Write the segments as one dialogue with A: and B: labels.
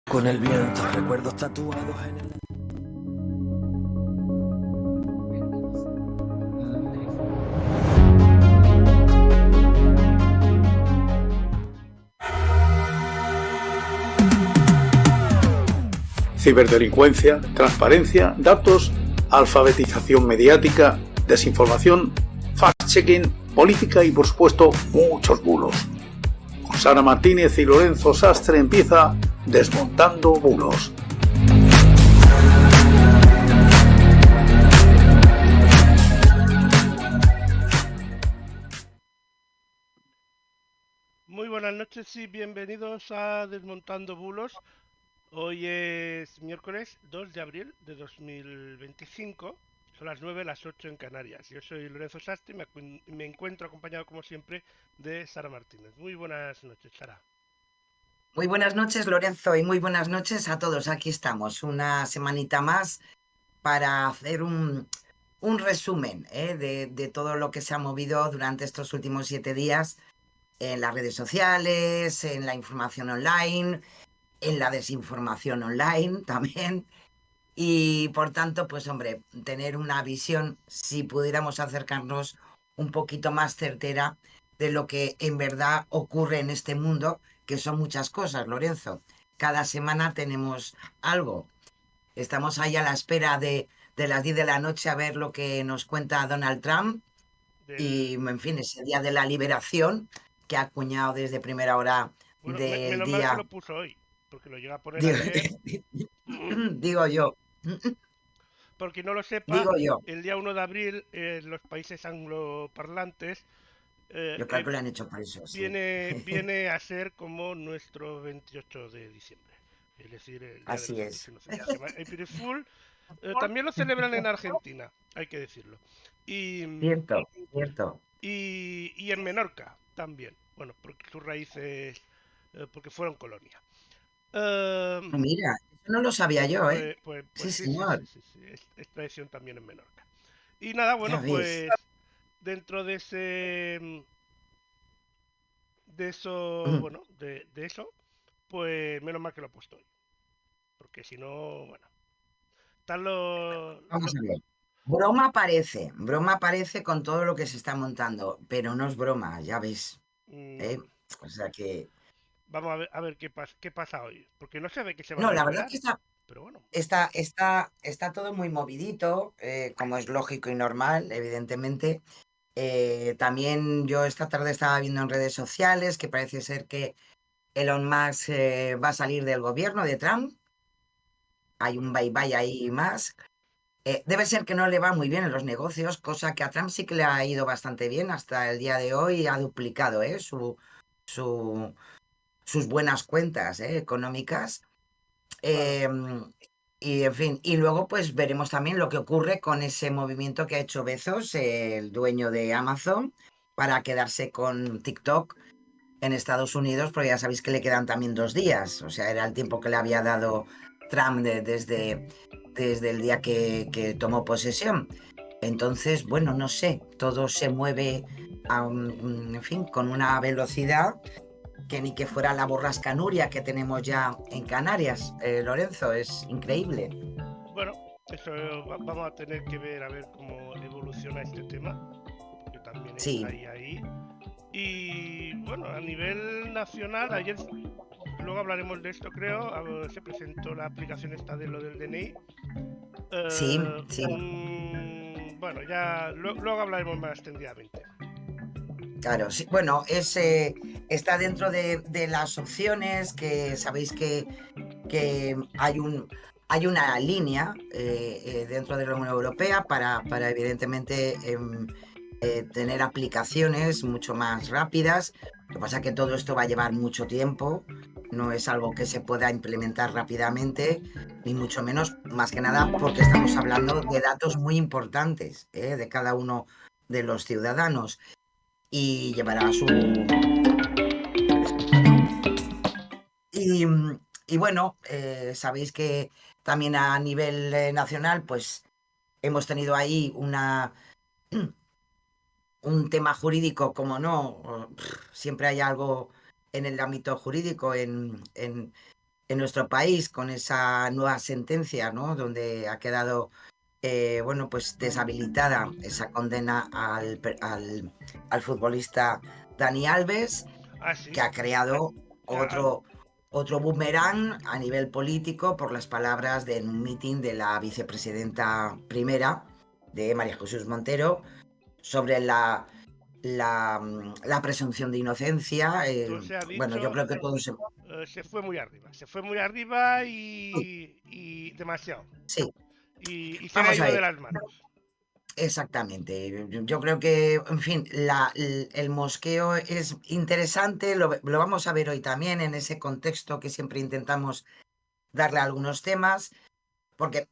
A: Con el viento, recuerdos tatuados en el...
B: Ciberdelincuencia, transparencia, datos, alfabetización mediática, desinformación, fact-checking, política y, por supuesto, muchos bulos. Con Sara Martínez y Lorenzo Sastre empieza Desmontando Bulos.
C: Muy buenas noches y bienvenidos a Desmontando Bulos. Hoy es miércoles 2 de abril de 2025. Son las 9, las 8 en Canarias. Yo soy Lorenzo Sastre y me encuentro acompañado, como siempre, de Sara Martínez. Muy buenas noches, Sara.
D: Muy buenas noches, Lorenzo, y muy buenas noches a todos. Aquí estamos, una semanita más para hacer un resumen de todo lo que se ha movido durante estos últimos 7 días en las redes sociales, en la información online, en la desinformación online también. Y por tanto, pues hombre, tener una visión, si pudiéramos acercarnos un poquito más certera de lo que en verdad ocurre en este mundo, que son muchas cosas, Lorenzo. Cada semana tenemos algo. Estamos ahí a la espera de las 10 de la noche a ver lo que nos cuenta Donald Trump y,
C: Del...
D: en fin, ese día de la liberación que ha acuñado desde primera hora
C: Bueno,
D: del
C: menos mal que
D: día,
C: lo puso hoy, porque lo llega a poner
D: digo,
C: ayer.
D: digo yo,
C: Por quien no lo sepa,
D: digo yo.
C: el día 1 de abril los países angloparlantes eh,
D: Yo creo
C: eh,
D: que lo han hecho por eso, sí.
C: viene a ser como nuestro 28 de diciembre, es decir, el Día de
D: Así
C: los Muertos
D: es.
C: Inocentes. Se llama April Fool. También lo celebran en Argentina, hay que decirlo. Y,
D: Cierto, cierto.
C: y en Menorca también, bueno, porque sus raíces, porque fueron colonia. Eh,
D: Mira, eso no lo sabía yo, ¿eh?
C: pues
D: Sí,
C: sí, sí, sí,
D: señor,
C: sí, sí, es tradición también en Menorca. Y nada,
D: ya
C: bueno,
D: ves.
C: pues dentro de de eso, bueno, de eso, pues menos mal que lo he puesto hoy. Porque si no, bueno. Están
D: Vamos a ver. Broma parece con todo lo que se está montando, pero no es broma, ya ves,
C: no,
D: ¿eh?
C: no.
D: O sea que,
C: Vamos a ver qué pasa hoy. Porque no sé de qué se va a
D: no, la verdad
C: deliberar.
D: que está,
C: Pero bueno.
D: está, está, está todo muy movidito, como es lógico y normal, evidentemente. También yo esta tarde estaba viendo en redes sociales que parece ser que Elon Musk va a salir del gobierno de Trump. Hay un
C: Bueno,
D: bye-bye ahí más. Debe ser que no le va muy bien en los negocios, cosa que a Trump sí que le ha ido bastante bien hasta el día de hoy. Ha duplicado su- sus buenas cuentas económicas.
C: claro.
D: Em, y en fin, y luego pues veremos también lo que ocurre con ese movimiento que ha hecho Bezos, el dueño de Amazon, para quedarse con TikTok en Estados Unidos, porque ya sabéis que le quedan también 2 días. O sea, era el tiempo que le había dado Trump desde el día que tomó posesión. Entonces, bueno, no sé, todo se mueve en fin, con una velocidad que ni que fuera la borrasca Nuria que tenemos ya en Canarias. Lorenzo, es increíble.
C: Bueno, eso vamos a tener que ver a ver cómo evoluciona este tema. Porque también está
D: Sí,
C: ahí. Y bueno, a nivel nacional, ayer, luego hablaremos de esto, creo. Se presentó la aplicación esta de lo del DNI.
D: sí, sí.
C: Bueno, ya luego hablaremos más extendidamente.
D: Claro, sí. Bueno, está dentro de las opciones que sabéis que hay una línea dentro de la Unión Europea para evidentemente tener aplicaciones mucho más rápidas. Lo que pasa es que todo esto va a llevar mucho tiempo, no es algo que se pueda implementar rápidamente, ni mucho menos, más que nada porque estamos hablando de datos muy importantes de cada uno de los ciudadanos y llevará su... Y, y bueno, sabéis que también a nivel nacional, pues hemos tenido ahí un tema jurídico, como no, siempre hay algo en el ámbito jurídico, en nuestro país con esa nueva sentencia, ¿no? Donde ha quedado bueno, pues deshabilitada esa condena al futbolista Dani Alves,
C: Ah, sí.
D: que ha creado
C: Ya,
D: otro boomerang a nivel político por las palabras de un mitin de la vicepresidenta primera de María Jesús Montero sobre la presunción de inocencia.
C: todo se ha
D: Bueno, yo
C: dicho,
D: creo que todos...
C: se fue muy arriba. Se fue muy arriba
D: Sí,
C: y demasiado.
D: sí.
C: Y se le ha
D: Vamos a
C: ido de
D: ver.
C: las manos.
D: Exactamente. Yo creo que, en fin, el mosqueo es interesante, lo vamos a ver hoy también en ese contexto que siempre intentamos darle a algunos temas, porque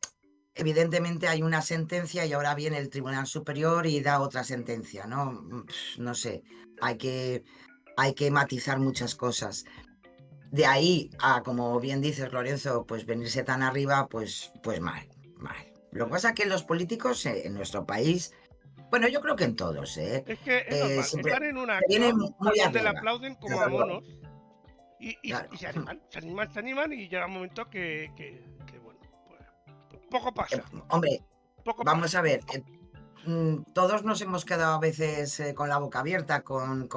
D: evidentemente hay una sentencia y ahora viene el Tribunal Superior y da otra sentencia, ¿no? No sé, hay que matizar muchas cosas. De ahí a, como bien dices, Lorenzo, pues venirse tan arriba, pues mal, mal. Lo que pasa es que los políticos en nuestro país, bueno, yo creo que en todos,
C: Es que es normal.
D: siempre
C: Están en un
D: se vienen
C: acto
D: muy
C: donde le
D: arriba.
C: aplauden como a
D: Desde luego,
C: monos
D: claro.
C: y se animan. Se animan, se animan y llega un momento que bueno, pues poco pasa.
D: Hombre,
C: Poco
D: vamos
C: pasa.
D: a ver, todos nos hemos quedado a veces con la boca abierta con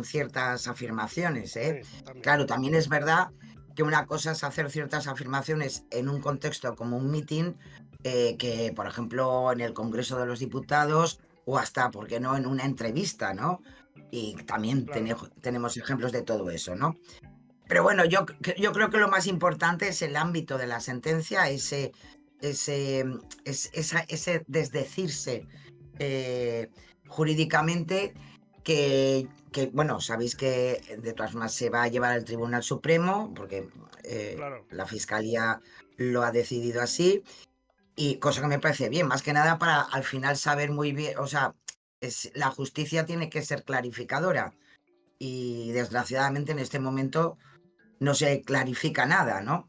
D: ciertas afirmaciones, ¿eh?
C: Sí, también.
D: Claro, también es verdad que una cosa es hacer ciertas afirmaciones en un contexto como un mitin, que, por ejemplo, en el Congreso de los Diputados o hasta, ¿por qué no?, en una entrevista, ¿no? Y también
C: Claro.
D: tenemos ejemplos de todo eso, ¿no? Pero bueno, yo creo que lo más importante es el ámbito de la sentencia, ese desdecirse jurídicamente bueno, sabéis que de todas formas se va a llevar al Tribunal Supremo, porque
C: Claro.
D: la Fiscalía lo ha decidido así, y cosa que me parece bien, más que nada para al final saber muy bien, o sea, la justicia tiene que ser clarificadora, y desgraciadamente en este momento no se clarifica nada, ¿no?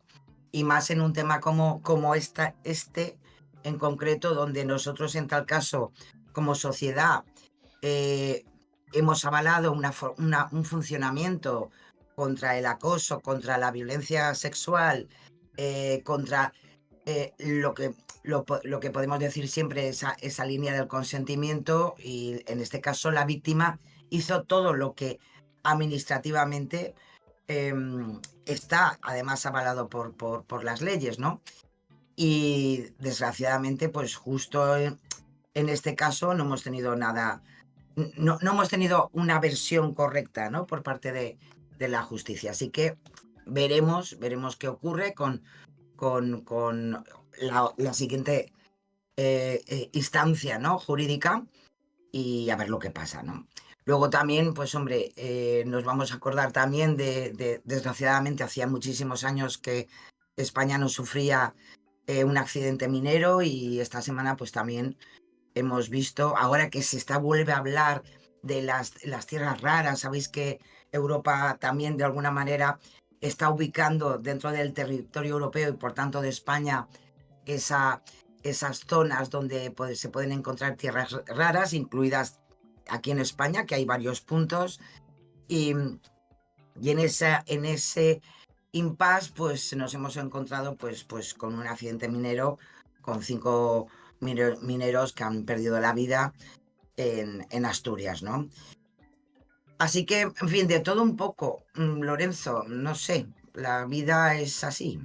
D: Y más en un tema como este en concreto, donde nosotros en tal caso, como sociedad, eh, hemos avalado un funcionamiento contra el acoso, contra la violencia sexual, contra lo que podemos decir siempre, esa línea del consentimiento, y en este caso la víctima hizo todo lo que administrativamente está además avalado por las leyes, ¿no? Y desgraciadamente, pues justo en este caso no hemos tenido nada, no hemos tenido una versión correcta, ¿no?, por parte de la justicia. Así que veremos qué ocurre con la siguiente instancia, ¿no?, jurídica, y a ver lo que pasa, ¿no? Luego también, pues hombre, nos vamos a acordar también desgraciadamente, hacía muchísimos años que España no sufría un accidente minero, y esta semana pues también hemos visto, ahora que vuelve a hablar de las tierras raras, sabéis que Europa también de alguna manera está ubicando dentro del territorio europeo y por tanto de España esas zonas donde se pueden encontrar tierras raras, incluidas aquí en España, que hay varios puntos, y en ese impasse pues nos hemos encontrado pues con un accidente minero, con 5 mineros que han perdido la vida en Asturias, ¿no? Así que, en fin, de todo un poco, Lorenzo, no sé, la vida es así.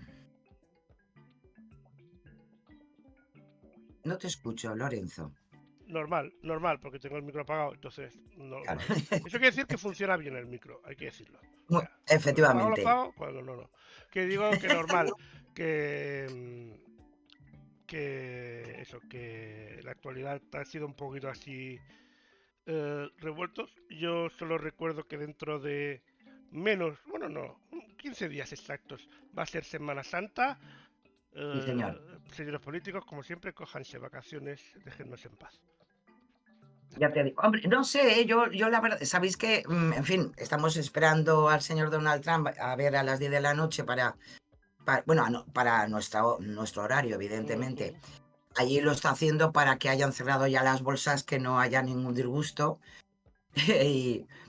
D: No te escucho, Lorenzo.
C: Normal, normal, porque tengo el micro apagado, entonces
D: Claro.
C: normal. Eso quiere decir que funciona bien el micro, hay que decirlo. O sea, cuando lo
D: Efectivamente.
C: apago, cuando no. Que digo que normal, que que eso, que la actualidad ha sido un poquito así revueltos. Yo solo recuerdo que dentro de menos, bueno, no, 15 días exactos va a ser Semana Santa.
D: Sí, señor.
C: Señores políticos, como siempre, cójanse vacaciones, déjennos en paz.
D: Ya te digo. Hombre, no sé, yo la verdad, sabéis que, en fin, estamos esperando al señor Donald Trump a ver a las 10 de la noche bueno, para nuestro horario, evidentemente.
C: Ujú.
D: Allí lo está haciendo para que hayan cerrado ya las bolsas, que no haya ningún disgusto.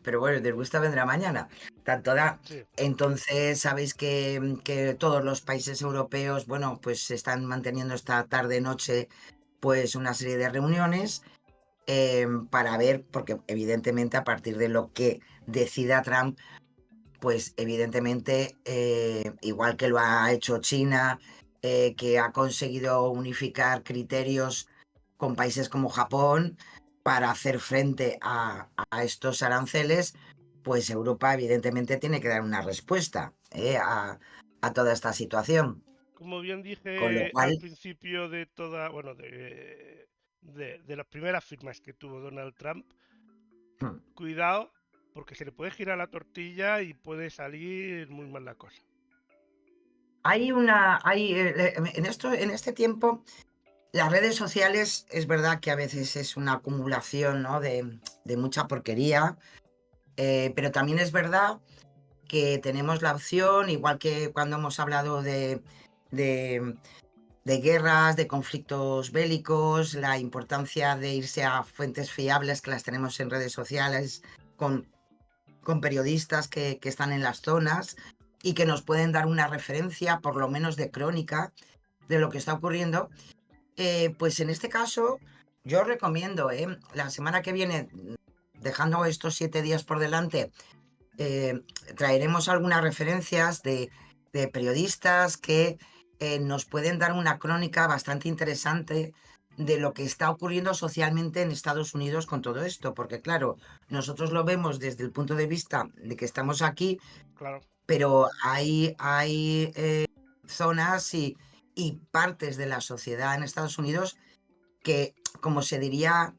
D: Pero bueno, les gusta vendrá mañana. Tanto da.
C: Sí.
D: Entonces, sabéis que todos los países europeos, bueno, pues están manteniendo esta tarde-noche, pues una serie de reuniones para ver, porque evidentemente a partir de lo que decida Trump, pues evidentemente, igual que lo ha hecho China, que ha conseguido unificar criterios con países como Japón para hacer frente a estos aranceles, pues Europa evidentemente tiene que dar una respuesta a toda esta situación.
C: Como bien
D: Con lo
C: dije
D: cual,
C: al principio de toda, bueno, de las primeras firmas que tuvo Donald Trump,
D: hmm,
C: cuidado, porque se le puede girar la tortilla y puede salir muy mal la cosa.
D: en este tiempo, las redes sociales es verdad que a veces es una acumulación, ¿no? de mucha porquería, pero también es verdad que tenemos la opción, igual que cuando hemos hablado de, de guerras, de conflictos bélicos, la importancia de irse a fuentes fiables que las tenemos en redes sociales con, con periodistas que están en las zonas y que nos pueden dar una referencia, por lo menos de crónica, de lo que está ocurriendo. Pues en este caso, yo recomiendo, la semana que viene, dejando estos 7 días por delante, eh, traeremos algunas referencias de periodistas que nos pueden dar una crónica bastante interesante de lo que está ocurriendo socialmente en Estados Unidos con todo esto, porque claro, nosotros lo vemos desde el punto de vista de que estamos aquí,
C: Claro.
D: pero hay zonas y partes de la sociedad en Estados Unidos que, como se diría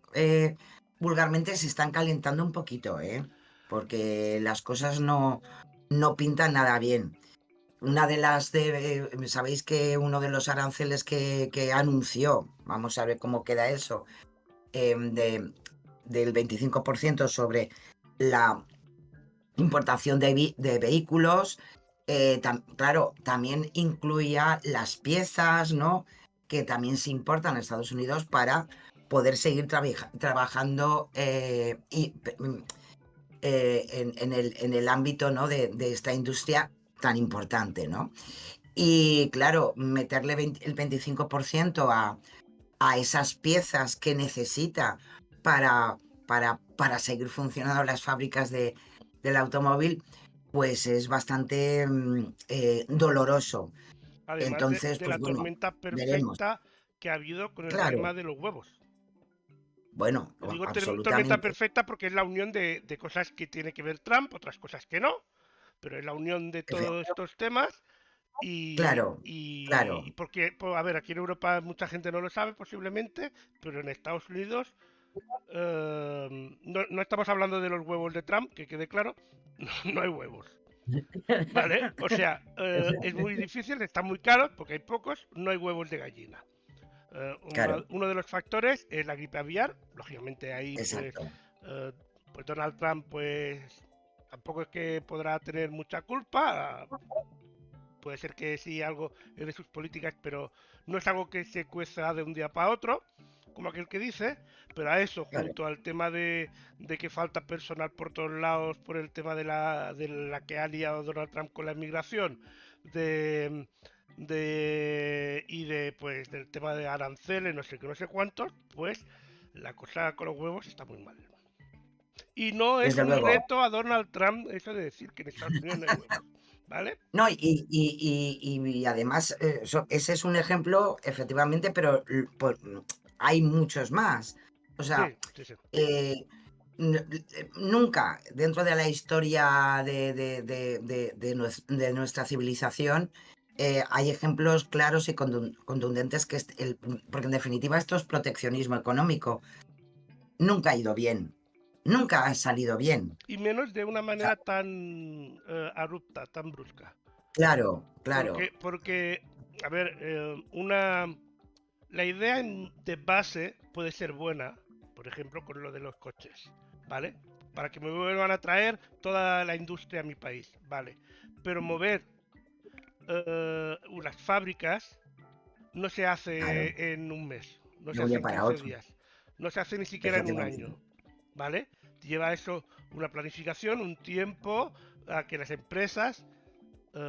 D: vulgarmente, se están calentando un poquito, porque las cosas no pintan nada bien. Una de las sabéis que uno de los aranceles que anunció, vamos a ver cómo queda eso, del 25% sobre la importación de vehículos, claro, también incluía las piezas, ¿no? Que también se importan a Estados Unidos para poder seguir trabajando en el ámbito, ¿no? de esta industria tan importante, ¿no? Y claro, meterle el 25% a esas piezas que necesita para, para seguir funcionando las fábricas del automóvil, pues es bastante doloroso.
C: Además
D: Entonces,
C: de
D: pues
C: la
D: bueno,
C: tormenta
D: veremos.
C: perfecta que ha habido con el
D: Claro,
C: tema de los huevos.
D: bueno,
C: Digo tormenta
D: absolutamente.
C: perfecta porque es la unión de cosas que tiene que ver Trump, otras cosas que no, pero es la unión de todos estos temas
D: Claro,
C: y
D: claro,
C: porque, a ver, aquí en Europa mucha gente no lo sabe posiblemente, pero en Estados Unidos no estamos hablando de los huevos de Trump, que quede claro, no hay huevos. ¿Vale? O sea, es muy difícil, están muy caros porque hay pocos, no hay huevos de gallina.
D: claro,
C: Uno de los factores es la gripe aviar, lógicamente ahí
D: exacto.
C: eh, pues Donald Trump pues tampoco es que podrá tener mucha culpa, puede ser que sí algo es de sus políticas, pero no es algo que se cueza de un día para otro, como aquel que dice, pero a eso,
D: Claro.
C: junto al tema de que falta personal por todos lados, por el tema de la que ha liado Donald Trump con la inmigración, de, y de pues del tema de aranceles, no sé qué, no sé cuántos, pues la cosa con los huevos está muy mal. Y no es
D: Desde
C: un
D: luego.
C: reto a Donald Trump eso de decir que en Estados Unidos no hay huevos, ¿vale?
D: No, y además, ese es un ejemplo, efectivamente, pero hay muchos más. O sea,
C: Sí, sí, sí.
D: eh, nunca dentro de la historia de nuestra civilización hay ejemplos claros y contundentes porque en definitiva esto es proteccionismo económico. Nunca ha ido bien, nunca ha salido bien.
C: Y menos de una
D: O sea,
C: manera tan abrupta, tan brusca.
D: claro, claro,
C: Porque a ver, la idea de base puede ser buena, por ejemplo, con lo de los coches, ¿vale? Para que me vuelvan a traer toda la industria a mi país, ¿vale? Pero mover unas fábricas no se
D: claro,
C: hace en un mes, no
D: de
C: se
D: un
C: hace
D: día
C: en
D: para
C: 15
D: otro,
C: días, no se hace ni siquiera en un
D: efectivamente.
C: año, ¿vale? lleva eso una planificación, un tiempo, a que las empresas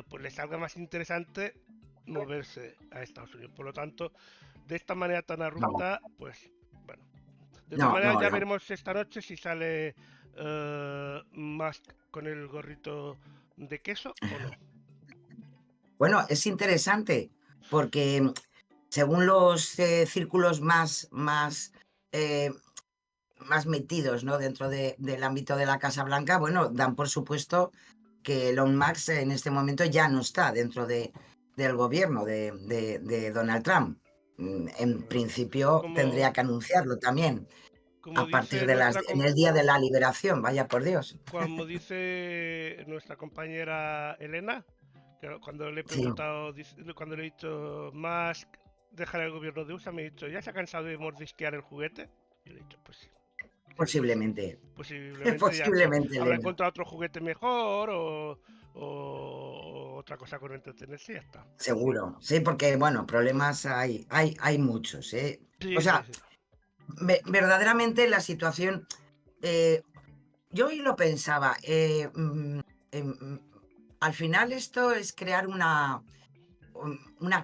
C: pues les salga más interesante moverse a Estados Unidos. Por lo tanto, de esta manera tan abrupta, pues bueno. De todas maneras, ya veremos esta noche si sale Musk con el gorrito de queso o no.
D: Bueno, es interesante porque según los círculos más metidos, ¿no?, dentro del ámbito de la Casa Blanca, bueno, dan por supuesto que Elon Musk en este momento ya no está dentro del gobierno de Donald Trump. En principio tendría que anunciarlo también a partir en el día de la liberación, vaya por Dios.
C: Como dice nuestra compañera Elena, que cuando le he preguntado, cuando le he dicho Musk dejar el gobierno de USA, me ha dicho, ¿ya se ha cansado de mordisquear el juguete? Y le he dicho, pues sí.
D: Posiblemente.
C: Posiblemente ya, habrá encontrado otro juguete mejor o otra cosa con entretenerse y ya está.
D: Seguro, sí, porque bueno, problemas hay muchos, ¿eh?
C: Sí,
D: o sea,
C: sí.
D: Verdaderamente la situación, yo hoy lo pensaba, al final esto es crear una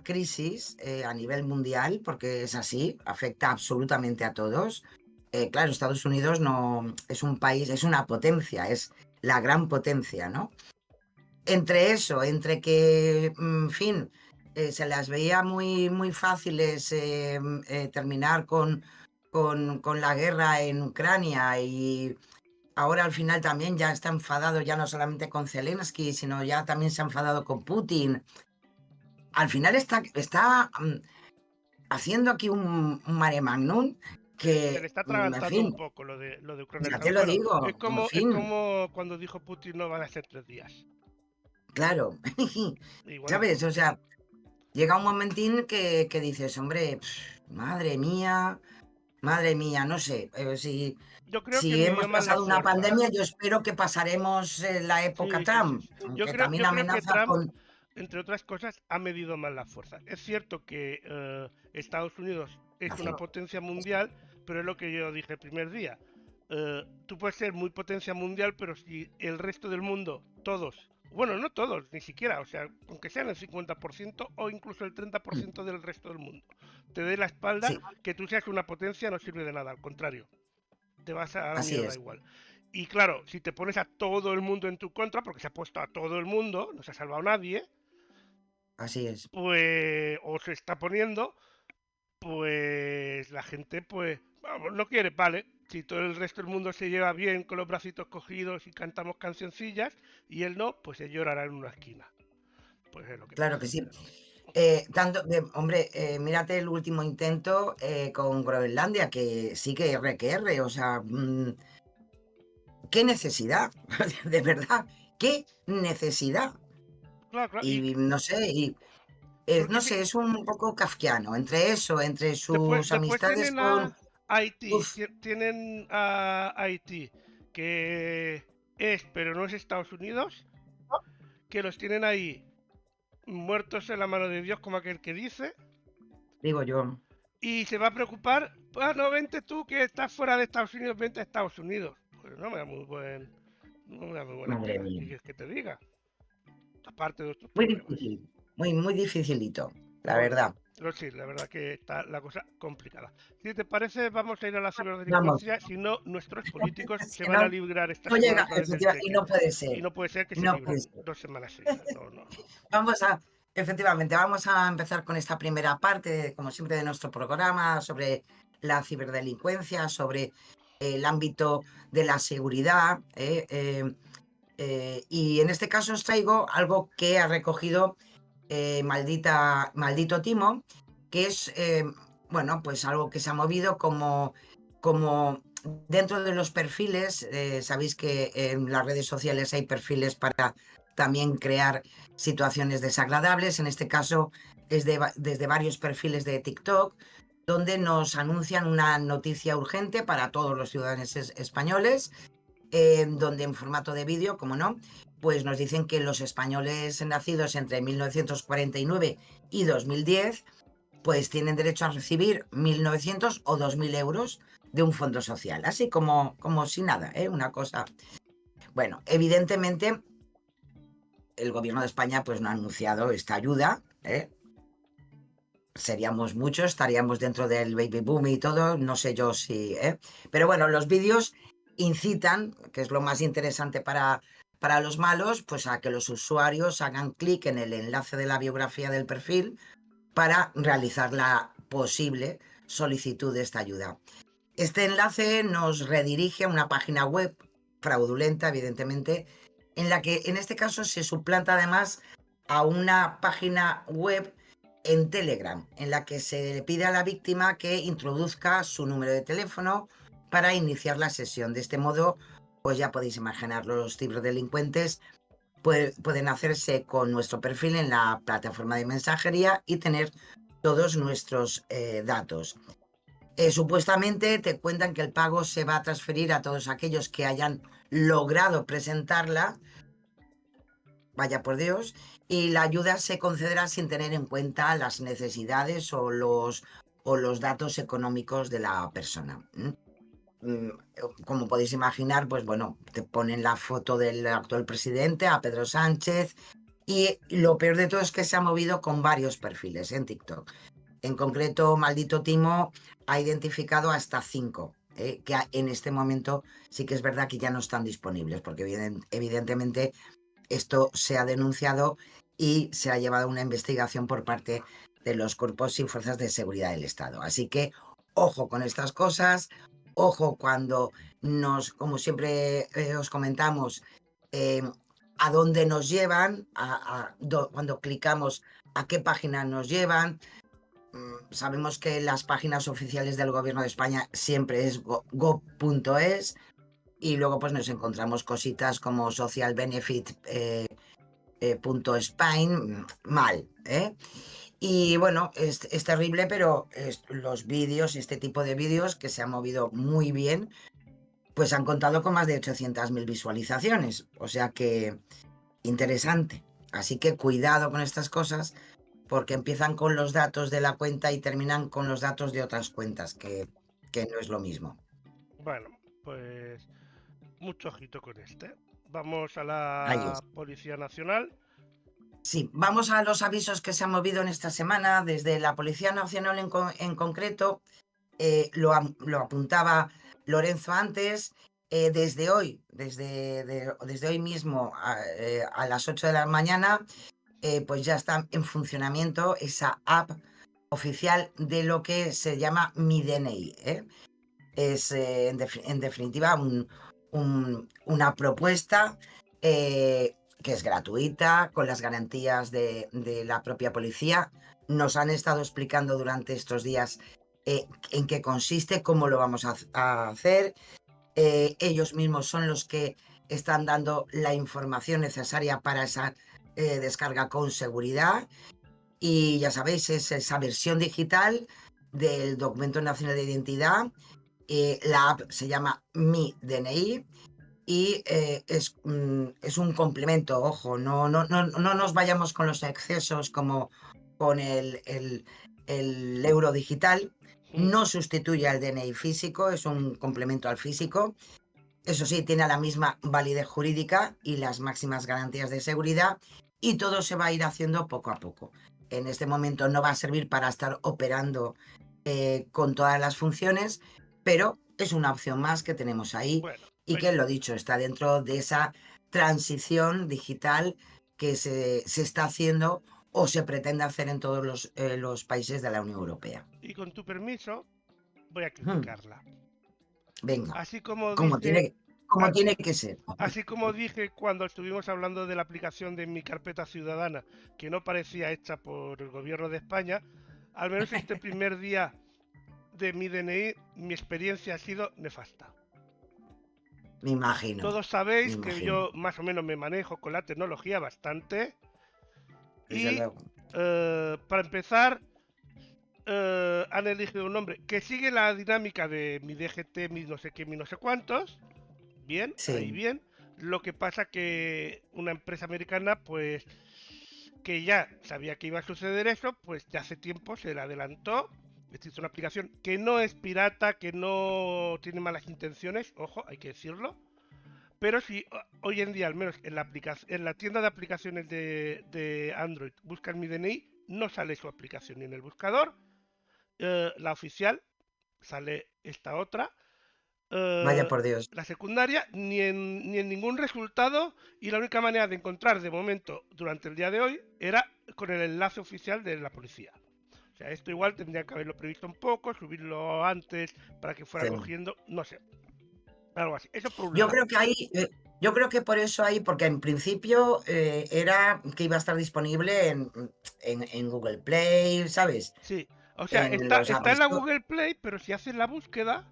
D: crisis a nivel mundial, porque es así, afecta absolutamente a todos. Claro, Estados Unidos no es un país, es una potencia, es la gran potencia, ¿no? Entre que, en fin, se las veía muy, muy fáciles terminar con la guerra en Ucrania, y ahora al final también ya está enfadado ya no solamente con Zelensky, sino ya también se ha enfadado con Putin. Al final está haciendo aquí un mare magnum que,
C: se le está atragantando, en fin, un poco lo de Ucrania.
D: Ya te lo digo.
C: Es como cuando dijo Putin no van a ser 3 días.
D: Claro. ¿Sabes? O sea, llega un momentín que dices, hombre, madre mía, no sé, si hemos pasado una pandemia, yo espero que pasaremos la época Trump, que también amenaza con...
C: Entre otras cosas, ha medido mal la fuerza. Es cierto que Estados Unidos es una potencia mundial, pero es lo que yo dije el primer día. Tú puedes ser muy potencia mundial, pero si el resto del mundo, todos, bueno, no todos, ni siquiera, o sea, aunque sean el 50% o incluso el 30% del resto del mundo, te dé la espalda, que tú seas una potencia no sirve de nada, al contrario, te vas a la mierda igual. Y claro, si te pones a todo el mundo en tu contra, porque se ha puesto a todo el mundo, no se ha salvado nadie.
D: Así es.
C: Pues, o se está poniendo, pues la gente, pues, vamos, no quiere, vale. Si todo el resto del mundo se lleva bien con los bracitos cogidos y cantamos cancioncillas, y él no, pues se llorará en una esquina. Pues es lo que
D: claro
C: pasa.
D: Que sí. Hombre, mírate el último intento con Groenlandia, que sí que R, o sea, ¿qué necesidad? De verdad, ¿qué necesidad?
C: Claro.
D: Y no sé, no sé, es un poco kafkiano, entre sus amistades con...
C: Haití, tienen a Haití, que es, pero no es Estados Unidos, que los tienen ahí muertos en la mano de Dios, como aquel que dice.
D: Digo yo.
C: Y se va a preocupar, no, vente tú que estás fuera de Estados Unidos, vente a Estados Unidos. Pues no me da muy buena pena, ¿qué quieres que te diga? Aparte de estos problemas.
D: Muy difícil, muy dificilito, la verdad.
C: Pero sí, la verdad que está la cosa complicada. Si te parece, vamos a ir a la ciberdelincuencia, si no, nuestros políticos se van a librar esta semana.
D: Y no puede ser.
C: Y no puede ser que se libren 2 semanas seguidas. No.
D: Efectivamente, vamos a empezar con esta primera parte, como siempre, de nuestro programa sobre la ciberdelincuencia, sobre el ámbito de la seguridad. Y en este caso os traigo algo que ha recogido Maldito Timo, que es bueno, pues algo que se ha movido como dentro de los perfiles. Sabéis que en las redes sociales hay perfiles para también crear situaciones desagradables. En este caso es desde varios perfiles de TikTok, donde nos anuncian una noticia urgente para todos los ciudadanos españoles, donde en formato de vídeo, como no, pues nos dicen que los españoles nacidos entre 1949 y 2010 pues tienen derecho a recibir 1.900 o 2.000 euros de un fondo social, así como si nada, una cosa. Bueno, evidentemente el gobierno de España pues no ha anunciado esta ayuda, seríamos muchos, estaríamos dentro del baby boom y todo, no sé yo si... Pero bueno, los vídeos incitan, que es lo más interesante para los malos, pues a que los usuarios hagan clic en el enlace de la biografía del perfil para realizar la posible solicitud de esta ayuda. Este enlace nos redirige a una página web fraudulenta, evidentemente, en la que en este caso se suplanta además a una página web en Telegram, en la que se le pide a la víctima que introduzca su número de teléfono para iniciar la sesión. De este modo, pues ya podéis imaginar, los ciberdelincuentes pueden hacerse con nuestro perfil en la plataforma de mensajería y tener todos nuestros datos. Supuestamente te cuentan que el pago se va a transferir a todos aquellos que hayan logrado presentarla, vaya por Dios, y la ayuda se concederá sin tener en cuenta las necesidades o los datos económicos de la persona. Como podéis imaginar, pues bueno, te ponen la foto del actual presidente, a Pedro Sánchez, y lo peor de todo es que se ha movido con varios perfiles en TikTok. En concreto, Maldito Timo ha identificado hasta 5, que en este momento sí que es verdad que ya no están disponibles, porque evidentemente esto se ha denunciado y se ha llevado una investigación por parte de los cuerpos y fuerzas de seguridad del Estado. Así que ojo con estas cosas, ojo cuando como siempre os comentamos, a dónde nos llevan, cuando clicamos a qué página nos llevan. Sabemos que las páginas oficiales del Gobierno de España siempre es gov.es y luego pues nos encontramos cositas como socialbenefit.spain, mal, Y bueno, es terrible, pero los vídeos, este tipo de vídeos que se han movido muy bien, pues han contado con más de 800.000 visualizaciones, o sea que interesante. Así que cuidado con estas cosas, porque empiezan con los datos de la cuenta y terminan con los datos de otras cuentas, que no es lo mismo.
C: Bueno, pues mucho ojito con este. Vamos a
D: Ahí
C: la
D: es.
C: Policía Nacional.
D: Sí, vamos a los avisos que se han movido en esta semana. Desde la Policía Nacional en concreto, lo apuntaba Lorenzo antes, desde hoy mismo a las 8 de la mañana, pues ya está en funcionamiento esa app oficial de lo que se llama Mi DNI. Es en definitiva una propuesta que es gratuita, con las garantías de la propia policía. Nos han estado explicando durante estos días en qué consiste, cómo lo vamos a hacer. Ellos mismos son los que están dando la información necesaria para esa descarga con seguridad. Y ya sabéis, es esa versión digital del Documento Nacional de Identidad. La app se llama Mi DNI y es un complemento, ojo, no nos vayamos con los excesos como con el euro digital. No sustituye al DNI físico, es un complemento al físico. Eso sí, tiene la misma validez jurídica y las máximas garantías de seguridad, y todo se va a ir haciendo poco a poco. En este momento no va a servir para estar operando con todas las funciones, pero es una opción más que tenemos ahí.
C: Bueno,
D: Y que, lo dicho, está dentro de esa transición digital que se está haciendo o se pretende hacer en todos los países de la Unión Europea.
C: y con tu permiso, voy a criticarla.
D: Venga,
C: Así como
D: como
C: dije,
D: tiene que ser.
C: así como dije cuando estuvimos hablando de la aplicación de Mi Carpeta Ciudadana, que no parecía hecha por el gobierno de España, al menos este primer día de mi DNI, mi experiencia ha sido nefasta.
D: Me imagino.
C: Todos sabéis que yo más o menos me manejo con la tecnología bastante. Y para empezar, han elegido un nombre que sigue la dinámica de mi DGT, mi no sé qué, mi no sé cuántos. Bien,
D: Sí.
C: ahí bien. Lo que pasa que una empresa americana, pues, que ya sabía que iba a suceder eso, pues ya hace tiempo se le adelantó Es una aplicación que no es pirata, que no tiene malas intenciones, ojo, hay que decirlo. Pero si hoy en día, al menos en la tienda de aplicaciones de Android, buscan mi DNI, no sale su aplicación ni en el buscador. La oficial, sale esta otra.
D: Vaya por Dios.
C: La secundaria, ni en ningún resultado. Y la única manera de encontrar, de momento, durante el día de hoy, era con el enlace oficial de la policía. O sea, esto igual tendría que haberlo previsto un poco, subirlo antes para que fuera
D: Sí.
C: cogiendo, no sé. Algo así. Eso por un
D: Yo
C: lado.
D: creo que ahí, yo creo que por eso ahí, porque en principio era que iba a estar disponible en Google Play, ¿sabes?
C: Sí. O sea,
D: En
C: está
D: los App
C: en la
D: Store.
C: Google Play, pero si haces la búsqueda,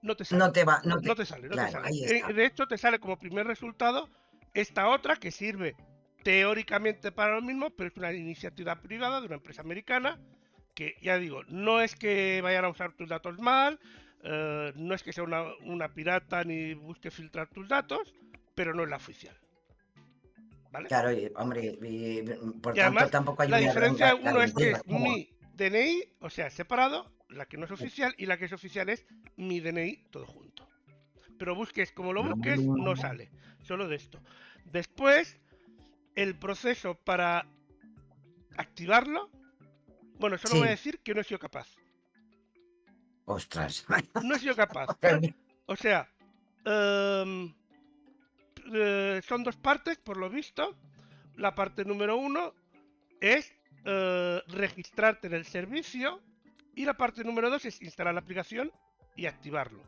C: no te
D: No
C: sale.
D: te va, no
C: No
D: te.
C: te sale, no te
D: Claro,
C: sale.
D: ahí está.
C: De hecho, te sale como primer resultado esta otra que sirve teóricamente para lo mismo, pero es una iniciativa privada de una empresa americana que, ya digo, no es que vayan a usar tus datos mal, no es que sea una pirata ni busque filtrar tus datos, pero no es la oficial. ¿Vale?
D: Claro, hombre, por
C: Y
D: tanto
C: además,
D: tampoco hay
C: la
D: una gran
C: diferencia uno es que
D: garantía.
C: es mi DNI, o sea, separado, la que no es oficial, y la que es oficial es mi DNI todo junto. Pero busques como lo busques, no sale. Solo de esto. Después, el proceso para activarlo, bueno, solo voy a
D: Sí,
C: decir que no he sido capaz.
D: ostras.
C: No he sido capaz. O sea, son dos partes, por lo visto. La parte número 1 es registrarte en el servicio y la parte número 2 es instalar la aplicación y activarlo.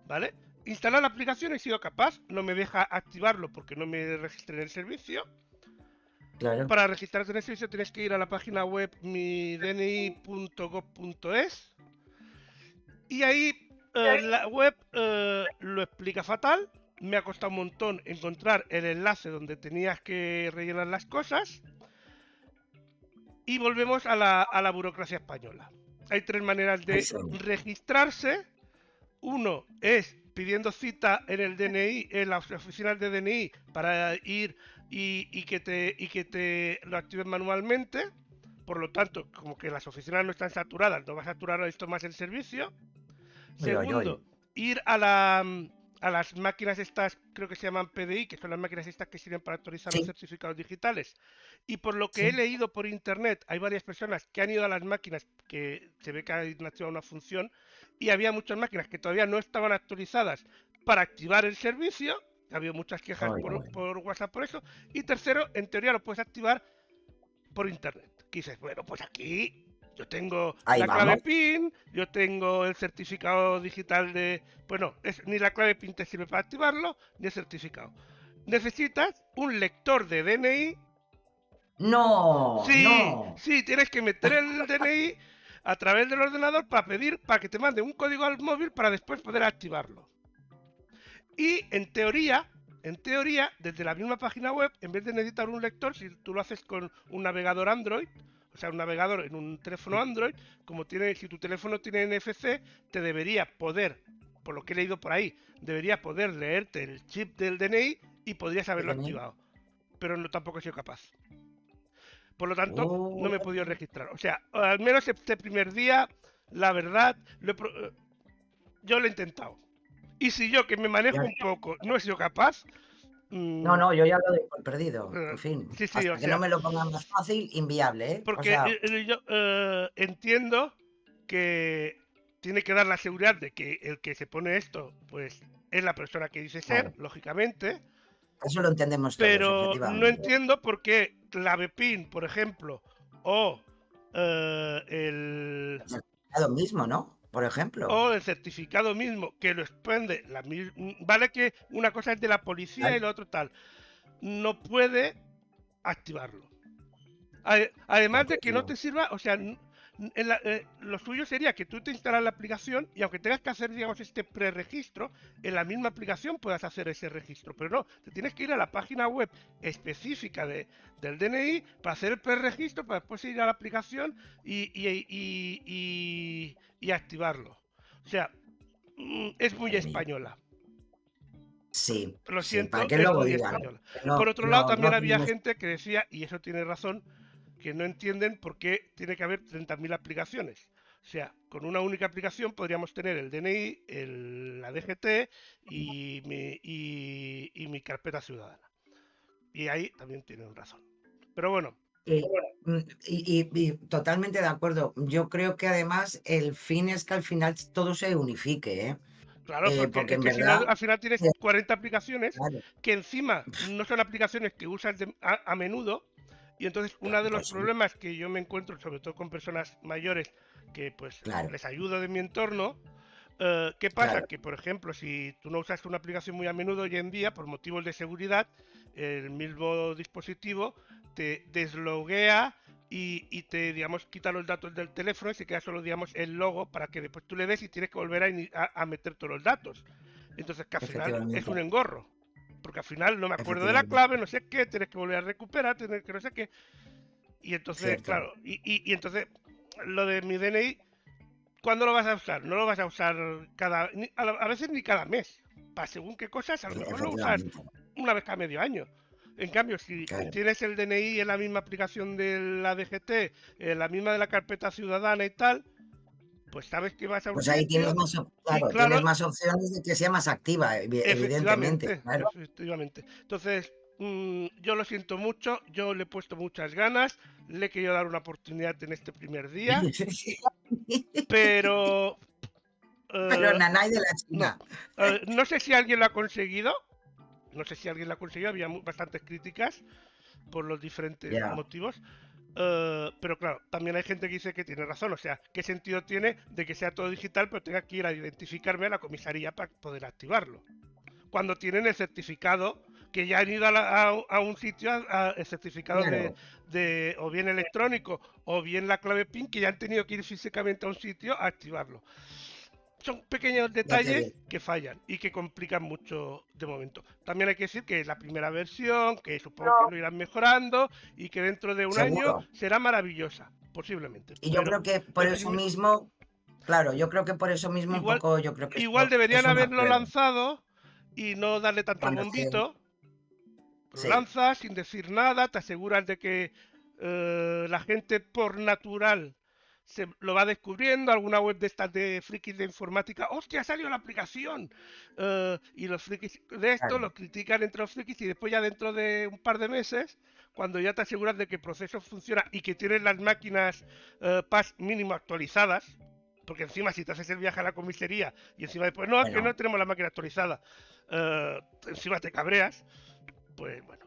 C: ¿Vale? Instalar la aplicación he sido capaz, no me deja activarlo porque no me registré en el servicio.
D: Claro.
C: Para registrarte en el servicio tienes que ir a la página web midni.gov.es y ahí la web lo explica fatal. Me ha costado un montón encontrar el enlace donde tenías que rellenar las cosas. Y volvemos a la burocracia española. Hay tres maneras de registrarse. Uno es pidiendo cita en el DNI, en las oficinas de DNI, para ir y que te lo activen manualmente. Por lo tanto, como que las oficinas no están saturadas, no va a saturar esto más el servicio. Segundo, ir a las máquinas estas, creo que se llaman PDI, que son las máquinas estas que sirven para actualizar los certificados digitales. Y por lo que he leído por internet, hay varias personas que han ido a las máquinas, que se ve que han activado una función, y había muchas máquinas que todavía no estaban actualizadas para activar el servicio. Ha habido muchas quejas por WhatsApp por eso. Y tercero, en teoría lo puedes activar por internet. Que dices, bueno, pues aquí yo tengo la clave PIN, yo tengo el certificado digital de... Bueno, ni la clave PIN te sirve para activarlo, ni el certificado. Necesitas un lector de DNI.
D: No,
C: sí,
D: no.
C: Sí, tienes que meter el DNI a través del ordenador para que te mande un código al móvil para después poder activarlo. Y en teoría, desde la misma página web, en vez de necesitar un lector, si tú lo haces con un navegador Android, o sea, un navegador en un teléfono Android, si tu teléfono tiene NFC, te debería poder, por lo que he leído por ahí, debería poder leerte el chip del DNI y podrías haberlo activado. Pero no, tampoco he sido capaz. Por lo tanto, no me he podido registrar. O sea, al menos este primer día, la verdad, yo lo he intentado. Y si yo, que me manejo un poco, no he sido capaz...
D: No, yo ya lo doy por perdido. En fin,
C: sí,
D: hasta que no me lo pongan más fácil, inviable, ¿eh?
C: Porque yo entiendo que tiene que dar la seguridad de que el que se pone esto, pues es la persona que dice ser, lógicamente.
D: Eso lo entendemos todos,
C: pero
D: efectivamente.
C: No entiendo por qué clave PIN, por ejemplo, o el
D: certificado mismo, ¿no? Por ejemplo.
C: O el certificado mismo, que lo expende, vale que una cosa es de la policía y lo otro tal, no puede activarlo. Además de que no te sirva, o sea, lo suyo sería que tú te instalas la aplicación y aunque tengas que hacer, digamos, este preregistro, en la misma aplicación puedas hacer ese registro. Pero no, te tienes que ir a la página web específica del DNI para hacer el preregistro, para después ir a la aplicación y activarlo. O sea, es muy española.
D: Sí,
C: lo siento,
D: para que
C: es
D: luego
C: muy
D: digan.
C: española. Por otro lado, también había gente que decía, y eso tiene razón, que no entienden por qué tiene que haber 30.000 aplicaciones. O sea, con una única aplicación podríamos tener el DNI, la DGT y mi carpeta ciudadana. Y ahí también tienen razón. Pero bueno,
D: Eh, y totalmente de acuerdo. Yo creo que además el fin es que al final todo se unifique, ¿eh?
C: claro, porque
D: Porque
C: es
D: en
C: que si no,
D: verdad,
C: al final tienes 40 aplicaciones
D: claro,
C: que encima no son aplicaciones que usas a menudo. Y entonces uno de los
D: pues sí,
C: problemas que yo me encuentro, sobre todo con personas mayores, que pues
D: claro,
C: les ayudo de mi entorno, ¿qué pasa?
D: claro,
C: Que, por ejemplo, si tú no usas una aplicación muy a menudo hoy en día, por motivos de seguridad, el mismo dispositivo te desloguea y te, digamos, quita los datos del teléfono y se queda solo, digamos, el logo para que después tú le des y tienes que volver a meter todos los datos. Entonces, que al final es
D: efectivamente,
C: un engorro. Porque al final no me acuerdo de la
D: efectivamente,
C: clave, no sé qué, tienes que volver a recuperar, tienes que no sé qué. Y entonces,
D: cierto.
C: claro, y entonces lo de mi DNI, ¿cuándo lo vas a usar? No lo vas a usar a veces ni cada mes. Para según qué cosas, a lo mejor lo usas
D: Efectivamente,
C: una vez cada medio año. En cambio, si
D: claro.
C: tienes el DNI en la misma aplicación de la DGT, en la misma de la carpeta ciudadana y tal, pues sabes que vas a un
D: Pues ahí tienes
C: sitio
D: más,
C: y
D: claro,
C: claro,
D: tienes más opciones de que sea más activa, evidentemente,
C: efectivamente,
D: claro.
C: efectivamente. Entonces, yo lo siento mucho, yo le he puesto muchas ganas, le he querido dar una oportunidad en este primer día, pero
D: Pero
C: eh,
D: nanay de la
C: no,
D: China.
C: no sé si alguien lo ha conseguido, no sé si alguien lo ha conseguido, había bastantes críticas por los diferentes
D: Ya,
C: motivos, pero claro, también hay gente que dice que tiene razón, o sea, ¿qué sentido tiene de que sea todo digital pero tenga que ir a identificarme a la comisaría para poder activarlo? Cuando tienen el certificado, que ya han ido a un sitio, el certificado
D: claro,
C: de o bien electrónico o bien la clave PIN, que ya han tenido que ir físicamente a un sitio a activarlo. Son pequeños
D: ya te
C: detalles
D: digo.
C: que fallan y que complican mucho de momento. También hay que decir que es la primera versión, que supongo que lo irán mejorando y que dentro de un año
D: Seguro.
C: será maravillosa, posiblemente.
D: Y yo
C: Pero
D: creo que por
C: el
D: eso
C: primer,
D: mismo, claro, yo creo que por eso mismo un
C: igual,
D: poco, yo creo que
C: igual
D: esto
C: deberían
D: es una
C: haberlo
D: prueba.
C: lanzado y no darle tanto
D: Cuando se,
C: bombito. Lo
D: sí,
C: lanzas sin decir nada, te aseguras de que la gente por natural se lo va descubriendo, alguna web de estas de frikis de informática, ¡hostia, ha salido la aplicación! Y los frikis de esto
D: claro,
C: lo critican entre los frikis y después ya dentro de un par de meses, cuando ya te aseguras de que el proceso funciona y que tienes las máquinas PAS mínimo actualizadas, porque encima si te haces el viaje a la comisaría y encima después, no, es que no
D: bueno,
C: tenemos la máquina actualizada, encima te cabreas, pues bueno,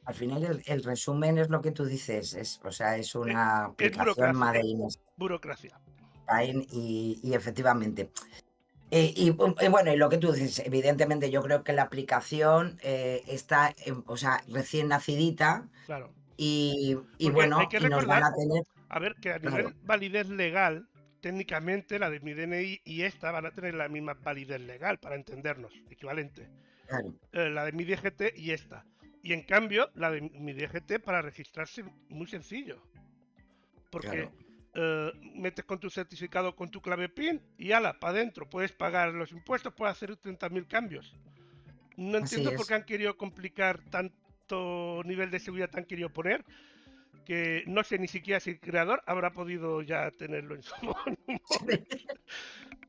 D: al final el resumen es lo que tú dices, o sea, es
C: eh,
D: una
C: es
D: aplicación
C: burocracia,
D: Made in
C: burocracia.
D: Spain y efectivamente. Y bueno, y lo que tú dices, evidentemente yo creo que la aplicación está, o sea, recién nacidita
C: Claro.
D: y
C: Porque hay
D: bueno,
C: que
D: y nos van
C: recordar,
D: a tener,
C: a ver, que a
D: claro,
C: nivel validez legal, técnicamente la de mi DNI y esta van a tener la misma validez legal, para entendernos, equivalente.
D: claro,
C: La de mi DGT y esta. Y en cambio, la de mi DGT para registrarse muy sencillo. Porque
D: claro,
C: metes con tu certificado, con tu clave PIN y ala, para adentro. Puedes pagar los impuestos, puedes hacer 30.000 cambios. No
D: así
C: entiendo por qué
D: es.
C: han querido complicar tanto nivel de seguridad, han querido poner, que no sé ni siquiera si el creador habrá podido ya tenerlo en su móvil.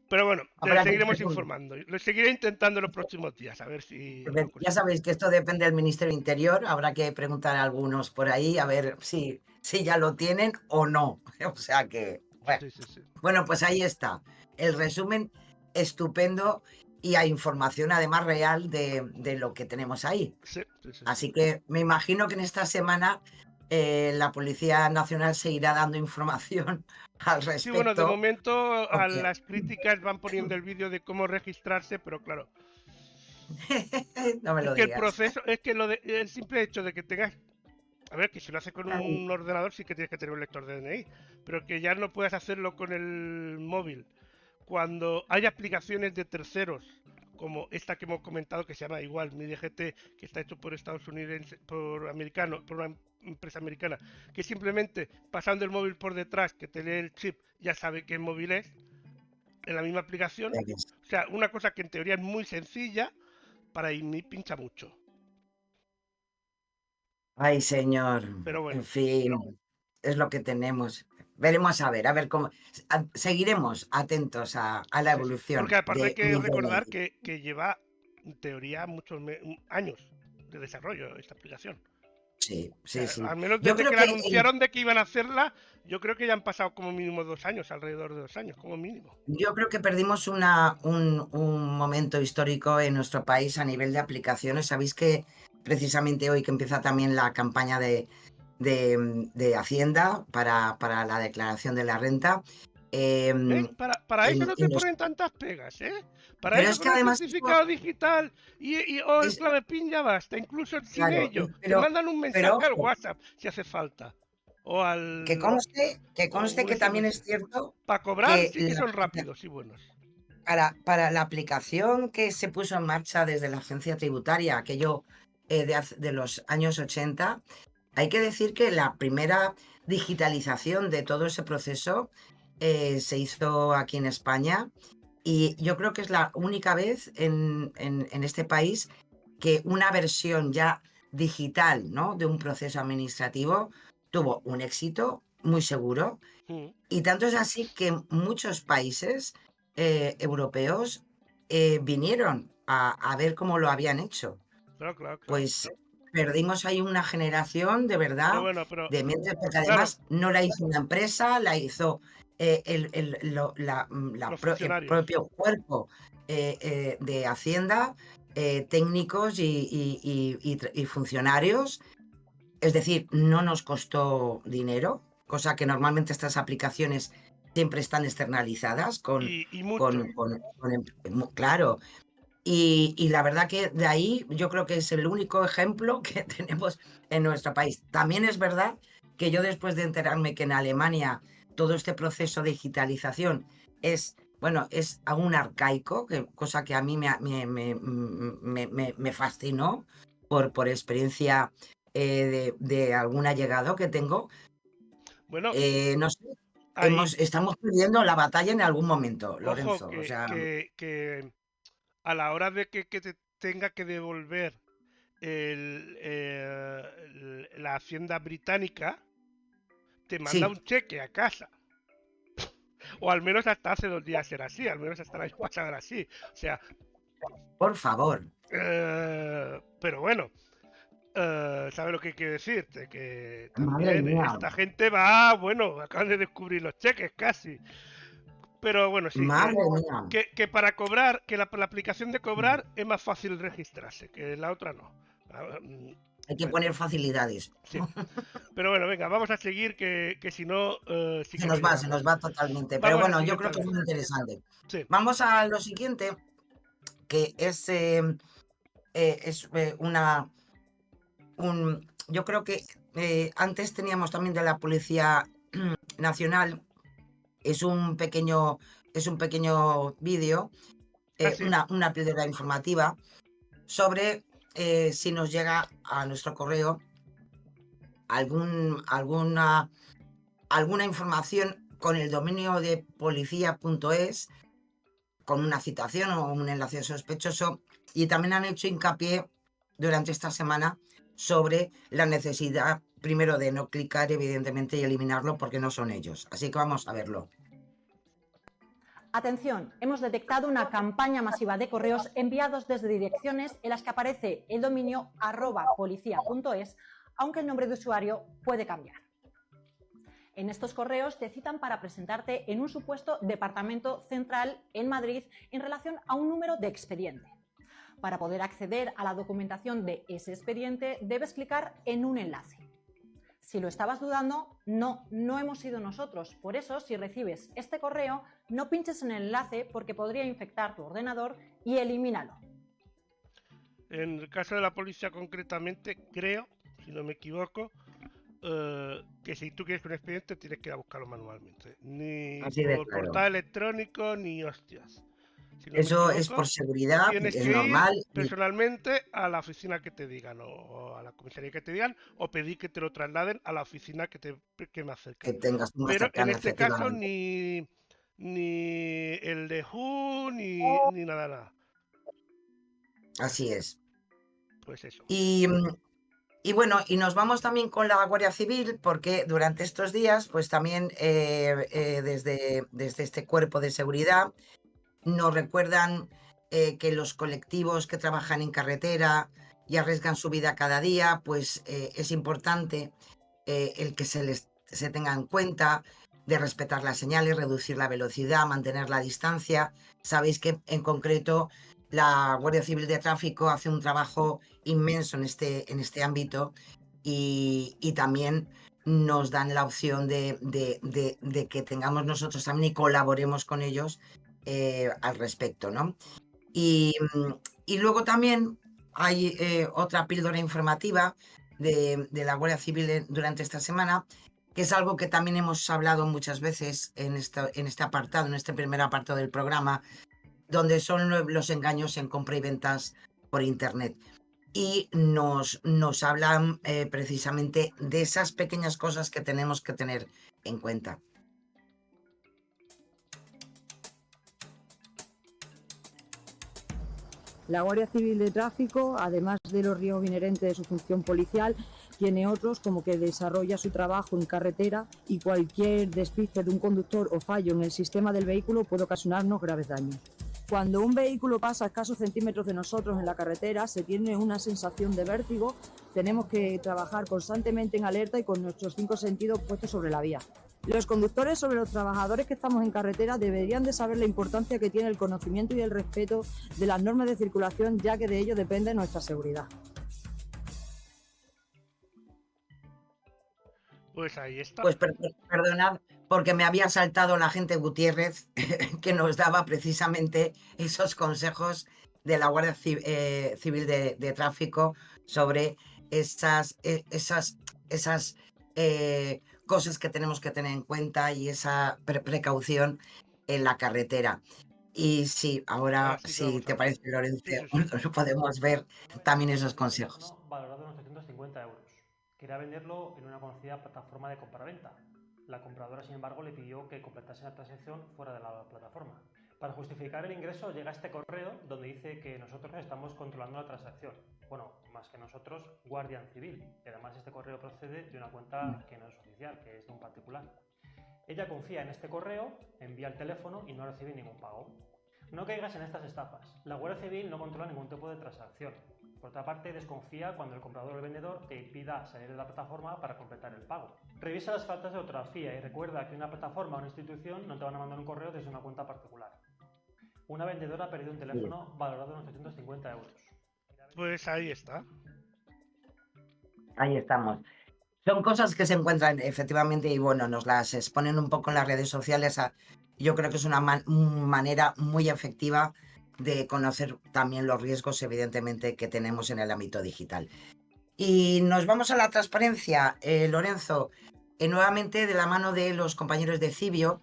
C: Pero bueno, te
D: Habrá que
C: seguiremos
D: preguntar.
C: informando. Lo seguiré intentando en los próximos días, a ver si lo
D: Ya
C: consigo.
D: sabéis que esto depende del Ministerio Interior, habrá que preguntar a algunos por ahí a ver si ya lo tienen o no. O sea que, bueno.
C: Sí, sí, sí.
D: Bueno, pues ahí está. El resumen estupendo y hay información además real de lo que tenemos ahí.
C: Sí, sí, sí, sí.
D: Así que me imagino que en esta semana la Policía Nacional seguirá dando información al
C: Sí, bueno, de
D: respecto.
C: momento a
D: Porque...
C: las críticas van poniendo el vídeo de cómo registrarse, pero claro,
D: no me
C: es
D: lo
C: que el
D: digas.
C: proceso, es que el simple hecho de que tengas, a ver, que si lo haces con
D: Ay,
C: un ordenador sí que tienes que tener un lector de DNI, pero que ya no puedas hacerlo con el móvil. Cuando hay aplicaciones de terceros, como esta que hemos comentado, que se llama igual Mi DGT, que está hecho por Estados Unidos, por americano, por una empresa americana, que simplemente pasando el móvil por detrás, que te lee el chip, ya sabe qué móvil es, en la misma aplicación.
D: ya ves.
C: O sea, una cosa que en teoría es muy sencilla, para IMI pincha mucho.
D: Ay, señor.
C: Pero
D: En
C: bueno,
D: fin. es lo que tenemos. Veremos a ver cómo. Seguiremos atentos a la
C: Sí, sí.
D: evolución
C: Porque aparte hay
D: de
C: que
D: Miguel
C: recordar
D: Ángel.
C: que lleva, en teoría, muchos años de desarrollo esta aplicación.
D: Sí,
C: O sea,
D: sí, sí.
C: al menos
D: Yo
C: desde
D: creo
C: que la
D: que
C: anunciaron de que iban a hacerla, yo creo que ya han pasado como mínimo 2 años, alrededor de 2 años, como mínimo.
D: Yo creo que perdimos un momento histórico en nuestro país a nivel de aplicaciones. Sabéis que precisamente hoy que empieza también la campaña de Hacienda para la declaración de la renta.
C: ¿Ves?
D: em,
C: Para eso no te
D: en los-
C: ponen tantas pegas, ¿eh? Para
D: pero
C: eso
D: es que
C: con el
D: además
C: certificado digital o el
D: es
C: clave PIN ya basta. Incluso sin
D: claro,
C: ello, te
D: pero,
C: mandan un mensaje
D: pero
C: al
D: ojo,
C: WhatsApp si hace falta. O
D: que
C: o
D: conste
C: un
D: que también
C: SMS.
D: es cierto
C: Para cobrar
D: que
C: sí que son rápidos y buenos.
D: para la aplicación que se puso en marcha desde la agencia tributaria, aquello de los años 80, hay que decir que la primera digitalización de todo ese proceso se hizo aquí en España y yo creo que es la única vez en este país que una versión ya digital, ¿no?, de un proceso administrativo tuvo un éxito muy seguro
C: Mm,
D: y tanto es así que muchos países europeos vinieron a ver cómo lo habían hecho.
C: claro, claro, claro,
D: Pues
C: claro.
D: perdimos ahí una generación de
C: Pero
D: verdad
C: bueno, pero
D: de mentes, porque
C: claro,
D: además no la hizo una empresa, la hizo
C: los
D: el
C: funcionarios.
D: propio cuerpo de Hacienda, técnicos y funcionarios. Es decir, no nos costó dinero, cosa que normalmente estas aplicaciones siempre están externalizadas
C: Y mucho.
D: claro. Y la verdad que de ahí yo creo que es el único ejemplo que tenemos en nuestro país. También es verdad que yo después de enterarme que en Alemania todo este proceso de digitalización es, bueno, es aún arcaico, cosa que a mí me fascinó por experiencia de algún allegado que tengo.
C: Bueno,
D: No sé,
C: ahí,
D: estamos perdiendo la batalla en algún momento,
C: ojo,
D: Lorenzo. O sea,
C: que a la hora de que te tenga que devolver la hacienda británica, te manda
D: sí,
C: un cheque a casa. O al menos hasta hace 2 días era así, al menos hasta el año pasado era así. O sea,
D: por favor.
C: pero bueno, ¿sabes lo que quiero decirte? Que
D: Madre
C: también
D: mía,
C: esta gente va, bueno, acaban de descubrir los cheques casi. Pero bueno, sí,
D: madre mía.
C: que para cobrar, que la aplicación de cobrar es más fácil registrarse, que la otra no.
D: Hay que
C: Bueno,
D: poner facilidades.
C: sí. Pero bueno, venga, vamos a seguir, que si no, sí que nos
D: Se
C: liamos.
D: nos va totalmente. Pero
C: Vamos al
D: bueno, yo
C: siguiente
D: creo que es muy
C: aviso.
D: interesante.
C: Sí.
D: Vamos a lo siguiente, que es yo creo que antes teníamos también de la Policía Nacional, es un pequeño, vídeo,
C: Ah, sí.
D: una píldora informativa sobre si nos llega a nuestro correo alguna información con el dominio de policía.es, con una citación o un enlace sospechoso, y también han hecho hincapié durante esta semana sobre la necesidad, primero, de no clicar, evidentemente, y eliminarlo porque no son ellos. Así que vamos a verlo.
E: Atención, hemos detectado una campaña masiva de correos enviados desde direcciones en las que aparece el dominio @policia.es, aunque el nombre de usuario puede cambiar. En estos correos te citan para presentarte en un supuesto departamento central en Madrid en relación a un número de expediente. Para poder acceder a la documentación de ese expediente debes clicar en un enlace. Si lo estabas dudando, no hemos sido nosotros. Por eso, si recibes este correo, no pinches en el enlace porque podría infectar tu ordenador y elimínalo.
C: En el caso de la policía concretamente, creo, si no me equivoco, que si tú quieres un expediente tienes que ir a buscarlo manualmente. Ni
D: Así de
C: por
D: claro.
C: portal electrónico ni hostias. Si no me
D: Eso es
C: equivoco,
D: por seguridad,
C: tienes
D: es
C: que ir
D: normal y
C: personalmente a la oficina que te digan, o a la comisaría que te digan, o pedir que te lo trasladen a la oficina que me acerca.
D: que tengas una
C: Pero en
D: cercana,
C: este caso
D: efectivamente.
C: ni el de Who ni nada.
D: Así es.
C: Pues eso.
D: Y Y bueno, y nos vamos también con la Guardia Civil, porque durante estos días, pues también desde este cuerpo de seguridad nos recuerdan que los colectivos que trabajan en carretera y arriesgan su vida cada día, pues es importante el que se tenga en cuenta de respetar las señales, reducir la velocidad, mantener la distancia. Sabéis que en concreto la Guardia Civil de Tráfico hace un trabajo inmenso en este ámbito y también nos dan la opción de que tengamos nosotros también y colaboremos con ellos al respecto, ¿no? Y luego también hay otra píldora informativa de la Guardia Civil durante esta semana, que es algo que también hemos hablado muchas veces en este apartado, en este primer apartado del programa, donde son los engaños en compra y ventas por Internet. Y nos hablan precisamente de esas pequeñas cosas que tenemos que tener en cuenta.
F: La Guardia Civil de Tráfico, además de los riesgos inherentes de su función policial, tiene otros como que desarrolla su trabajo en carretera y cualquier despiste de un conductor o fallo en el sistema del vehículo puede ocasionarnos graves daños. Cuando un vehículo pasa a escasos centímetros de nosotros en la carretera, se tiene una sensación de vértigo. Tenemos que trabajar constantemente en alerta y con nuestros 5 sentidos puestos sobre la vía. Los conductores, sobre los trabajadores que estamos en carretera, deberían de saber la importancia que tiene el conocimiento y el respeto de las normas de circulación, ya que de ello depende nuestra seguridad.
C: Pues ahí está.
D: Pues perdonad, porque me había saltado la gente Gutiérrez, que nos daba precisamente esos consejos de la Guardia Civil de Tráfico sobre esas cosas que tenemos que tener en cuenta y esa precaución en la carretera. Y sí, ahora, si te parece, Lorenzo, podemos ver también esos consejos.
G: Valorado en unos 350 euros. Quería venderlo en una conocida plataforma de compraventa. La compradora, sin embargo, le pidió que completase la transacción fuera de la plataforma. Para justificar el ingreso llega este correo donde dice que nosotros estamos controlando la transacción. Bueno, más que nosotros, Guardia Civil. Y además este correo procede de una cuenta que no es oficial, que es de un particular. Ella confía en este correo, envía el teléfono y no recibe ningún pago. No caigas en estas estafas. La Guardia Civil no controla ningún tipo de transacción. Por otra parte, desconfía cuando el comprador o el vendedor te pida salir de la plataforma para completar el pago. Revisa las faltas de ortografía y recuerda que una plataforma o una institución no te van a mandar un correo desde una cuenta particular. Una vendedora ha perdido un teléfono valorado en unos 350 euros.
C: Pues ahí está.
D: Ahí estamos. Son cosas que se encuentran efectivamente y bueno, nos las exponen un poco en las redes sociales. Yo creo que es una manera muy efectiva de conocer también los riesgos, evidentemente, que tenemos en el ámbito digital. Y nos vamos a la transparencia, Lorenzo, nuevamente de la mano de los compañeros de Cibio,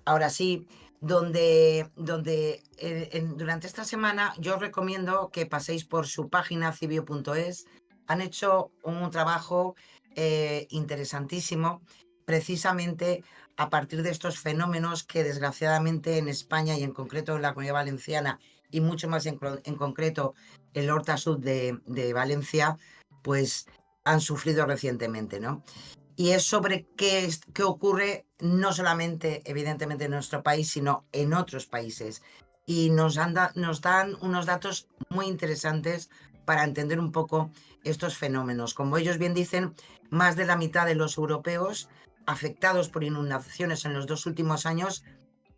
D: ahora sí, donde durante esta semana yo os recomiendo que paséis por su página cibio.es. Han hecho un trabajo interesantísimo, precisamente a partir de estos fenómenos que desgraciadamente en España y en concreto en la Comunidad Valenciana y mucho más en concreto el Horta Sud de Valencia, pues han sufrido recientemente, ¿no? Y es sobre qué ocurre no solamente evidentemente en nuestro país, sino en otros países. Y nos dan unos datos muy interesantes para entender un poco estos fenómenos. Como ellos bien dicen, más de la mitad de los europeos afectados por inundaciones en los 2 últimos años,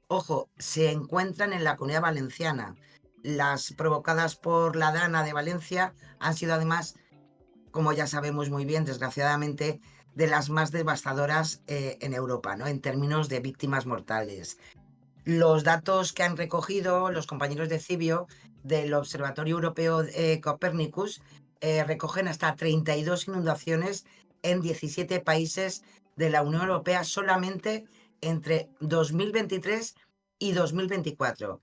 D: ojo, se encuentran en la Comunidad Valenciana. Las provocadas por la Dana de Valencia han sido además, como ya sabemos muy bien, desgraciadamente, de las más devastadoras en Europa, ¿no? En términos de víctimas mortales. Los datos que han recogido los compañeros de Cibio del Observatorio Europeo Copernicus recogen hasta 32 inundaciones en 17 países de la Unión Europea solamente entre 2023 y 2024.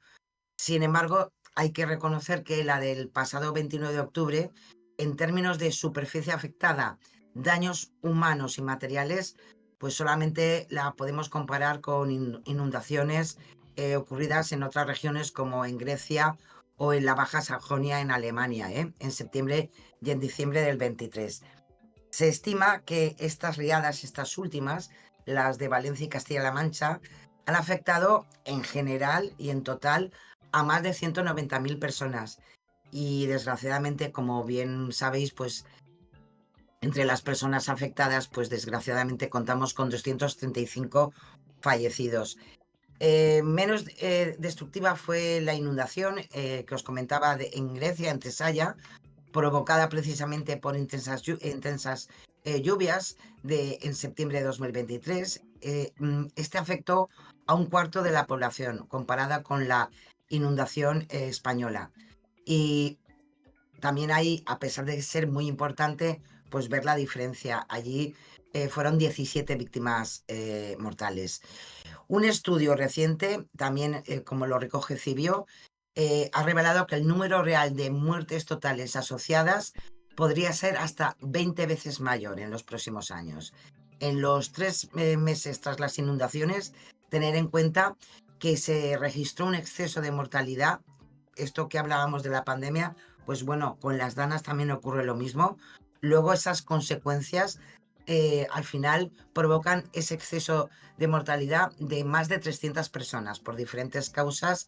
D: Sin embargo, hay que reconocer que la del pasado 29 de octubre, en términos de superficie afectada, daños humanos y materiales, pues solamente la podemos comparar con inundaciones ocurridas en otras regiones como en Grecia o en la Baja Sajonia en Alemania, en septiembre y en diciembre del 23. Se estima que estas riadas, estas últimas, las de Valencia y Castilla-La Mancha, han afectado en general y en total a más de 190.000 personas. Y desgraciadamente, como bien sabéis, pues entre las personas afectadas, pues desgraciadamente contamos con 235 fallecidos. Menos destructiva fue la inundación que os comentaba en Grecia, en Tesalia, provocada precisamente por intensas lluvias en septiembre de 2023. Este afectó a un cuarto de la población comparada con la inundación española. Y también hay, a pesar de ser muy importante, pues ver la diferencia. Allí fueron 17 víctimas mortales. Un estudio reciente, también como lo recoge Cibio, ha revelado que el número real de muertes totales asociadas podría ser hasta 20 veces mayor en los próximos años. En los 3 meses tras las inundaciones, tener en cuenta que se registró un exceso de mortalidad. Esto que hablábamos de la pandemia, pues bueno, con las danas también ocurre lo mismo. Luego esas consecuencias al final provocan ese exceso de mortalidad de más de 300 personas por diferentes causas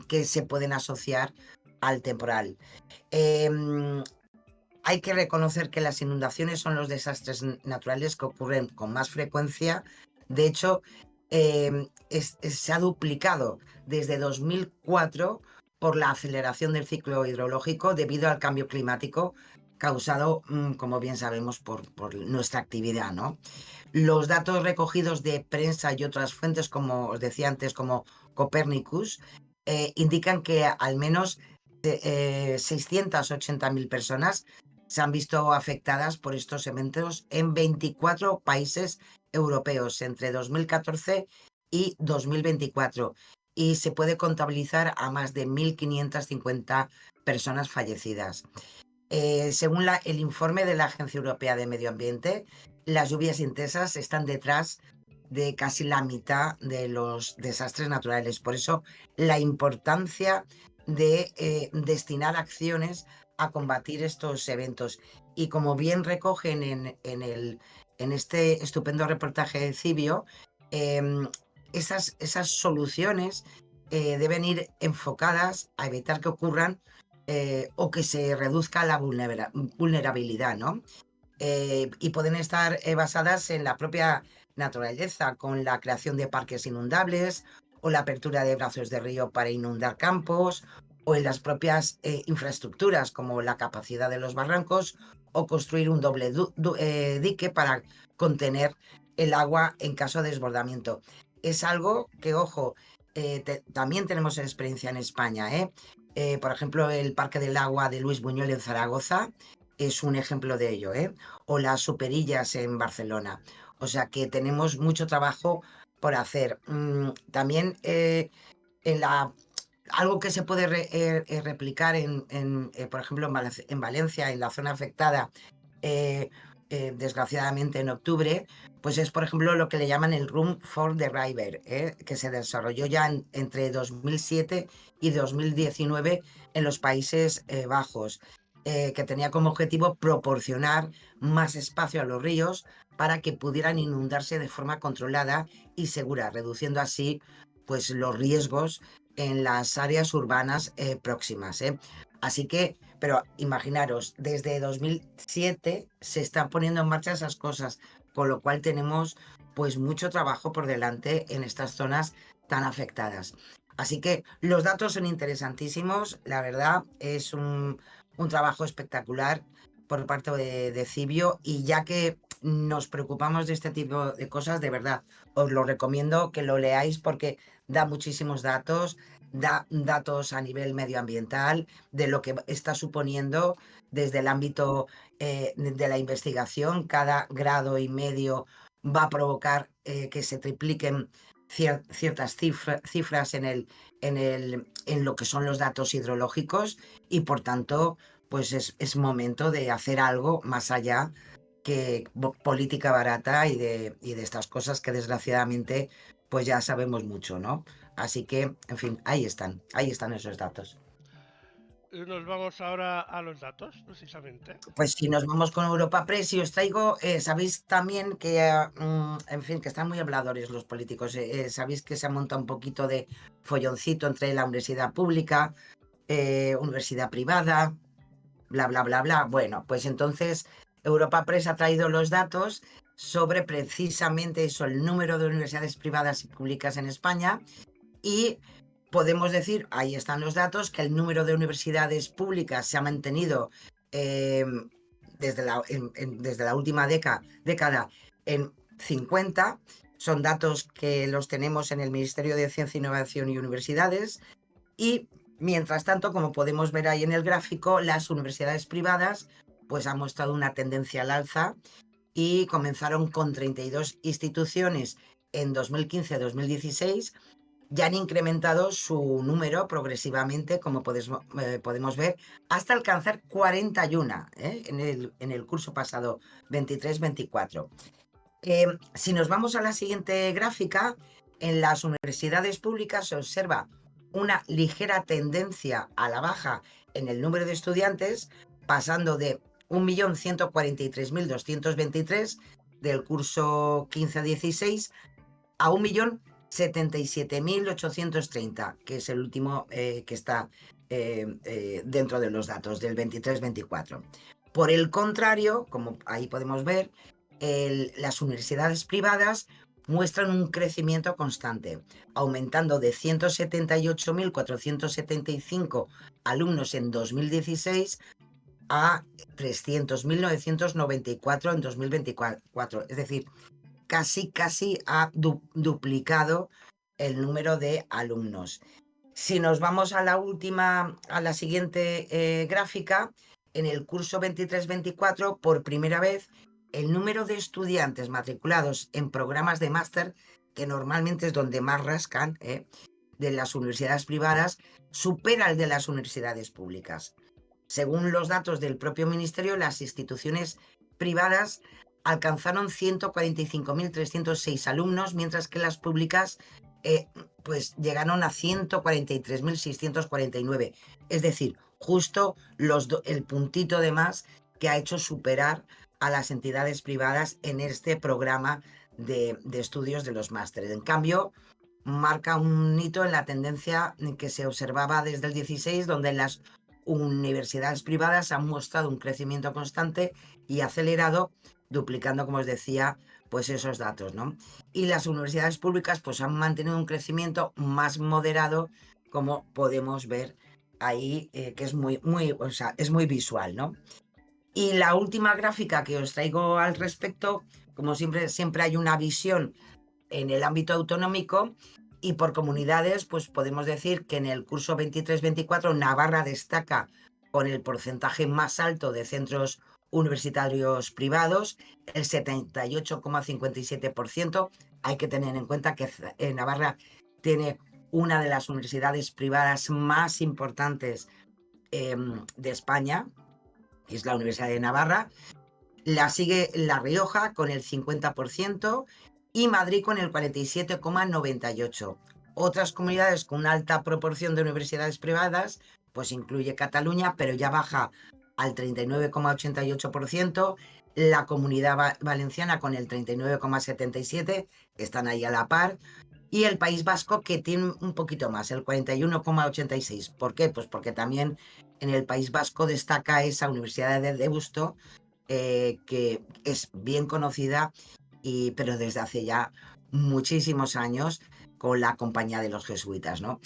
D: que se pueden asociar al temporal. Hay que reconocer que las inundaciones son los desastres naturales que ocurren con más frecuencia. De hecho, se ha duplicado desde 2004 por la aceleración del ciclo hidrológico debido al cambio climático causado, como bien sabemos, por nuestra actividad, ¿no? Los datos recogidos de prensa y otras fuentes, como os decía antes, como Copernicus, indican que al menos 680.000 personas se han visto afectadas por estos eventos en 24 países europeos entre 2014 y 2024, y se puede contabilizar a más de 1.550 personas fallecidas. Según el informe de la Agencia Europea de Medio Ambiente, las lluvias intensas están detrás de casi la mitad de los desastres naturales. Por eso, la importancia de destinar acciones a combatir estos eventos. Y como bien recogen en este estupendo reportaje de Cibio, esas soluciones deben ir enfocadas a evitar que ocurran o que se reduzca la vulnerabilidad, ¿no? Y pueden estar basadas en la propia naturaleza, con la creación de parques inundables o la apertura de brazos de río para inundar campos, o en las propias infraestructuras como la capacidad de los barrancos, o construir un doble dique para contener el agua en caso de desbordamiento. Es algo que, ojo, también tenemos experiencia en España, por ejemplo, el Parque del Agua de Luis Buñuel en Zaragoza es un ejemplo de ello, o las Superillas en Barcelona. O sea que tenemos mucho trabajo por hacer. También algo que se puede replicar por ejemplo, en Valencia, en la zona afectada, desgraciadamente en octubre, pues es, por ejemplo, lo que le llaman el Room for the River, que se desarrolló ya entre 2007 y 2019 en los Países Bajos, que tenía como objetivo proporcionar más espacio a los ríos para que pudieran inundarse de forma controlada y segura, reduciendo así pues los riesgos en las áreas urbanas próximas. Así que, pero imaginaros, desde 2007 se están poniendo en marcha esas cosas, con lo cual tenemos pues mucho trabajo por delante en estas zonas tan afectadas. Así que los datos son interesantísimos, la verdad es un trabajo espectacular por parte de Cibio, y ya que nos preocupamos de este tipo de cosas, de verdad, os lo recomiendo que lo leáis porque da muchísimos datos, da datos a nivel medioambiental de lo que está suponiendo desde el ámbito de la investigación. Cada grado y medio va a provocar que se tripliquen ciertas cifras en lo que son los datos hidrológicos, y por tanto pues es momento de hacer algo más allá que política barata y de estas cosas que desgraciadamente pues ya sabemos mucho, ¿no? Así que, en fin, ahí están esos datos.
C: nos vamos ahora a los datos, precisamente.
D: Pues si nos vamos con Europa Press y os traigo, sabéis también que, en fin, que están muy habladores los políticos. Sabéis que se ha montado un poquito de folloncito entre la universidad pública, universidad privada, bla, bla, bla, bla. Bueno, pues entonces Europa Press ha traído los datos sobre precisamente eso, el número de universidades privadas y públicas en España, y podemos decir, ahí están los datos, que el número de universidades públicas se ha mantenido desde la última década en 50. Son datos que los tenemos en el Ministerio de Ciencia, Innovación y Universidades. Y mientras tanto, como podemos ver ahí en el gráfico, las universidades privadas pues han mostrado una tendencia al alza y comenzaron con 32 instituciones en 2015-2016. Ya han incrementado su número progresivamente, como podemos ver, hasta alcanzar 41 en el curso pasado 23-24. Si nos vamos a la siguiente gráfica, en las universidades públicas se observa una ligera tendencia a la baja en el número de estudiantes, pasando de 1.143.223 del curso 15-16 a 1.077.830, que es el último que está dentro de los datos del 23-24. Por el contrario, como ahí podemos ver, las universidades privadas muestran un crecimiento constante, aumentando de 178.475 alumnos en 2016 a 300.994 en 2024. Es decir, casi ha duplicado el número de alumnos. Si nos vamos a la siguiente gráfica, en el curso 23-24, por primera vez, el número de estudiantes matriculados en programas de máster, que normalmente es donde más rascan, de las universidades privadas, supera el de las universidades públicas. Según los datos del propio ministerio, las instituciones privadas alcanzaron 145.306 alumnos, mientras que las públicas pues llegaron a 143.649. Es decir, justo el puntito de más que ha hecho superar a las entidades privadas en este programa de estudios de los másteres. En cambio, marca un hito en la tendencia que se observaba desde el 16, donde las universidades privadas han mostrado un crecimiento constante y acelerado, duplicando, como os decía, pues esos datos, ¿no? Y las universidades públicas pues han mantenido un crecimiento más moderado, como podemos ver ahí, que es es muy visual, ¿no? Y la última gráfica que os traigo al respecto, como siempre hay una visión en el ámbito autonómico, y por comunidades, pues podemos decir que en el curso 23-24 Navarra destaca con el porcentaje más alto de centros universitarios privados, el 78,57%. Hay que tener en cuenta que Navarra tiene una de las universidades privadas más importantes de España, que es la Universidad de Navarra. La sigue La Rioja con el 50%, y Madrid con el 47,98%. Otras comunidades con una alta proporción de universidades privadas, pues incluye Cataluña, pero ya baja al 39,88%, la Comunidad Valenciana con el 39,77%, están ahí a la par, y el País Vasco, que tiene un poquito más, el 41,86%. ¿Por qué? Pues porque también en el País Vasco destaca esa Universidad de Deusto, que es bien conocida, pero desde hace ya muchísimos años, con la Compañía de los Jesuitas, ¿no?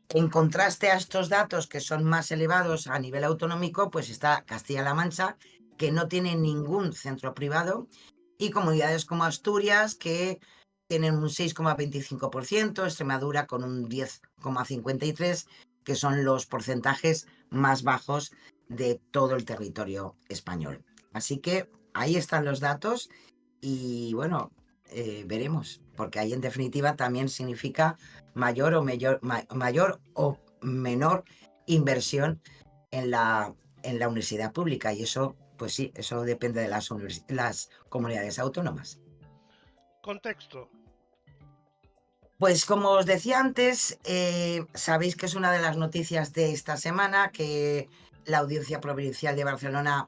D: En contraste a estos datos, que son más elevados a nivel autonómico, pues está Castilla-La Mancha, que no tiene ningún centro privado, y comunidades como Asturias, que tienen un 6,25%, Extremadura con un 10,53%, que son los porcentajes más bajos de todo el territorio español. Así que ahí están los datos y bueno, veremos, porque ahí en definitiva también significa mayor o menor inversión en la universidad pública, y eso, pues sí, eso depende de las comunidades autónomas.
C: Contexto.
D: Pues como os decía antes, sabéis que es una de las noticias de esta semana que la Audiencia Provincial de Barcelona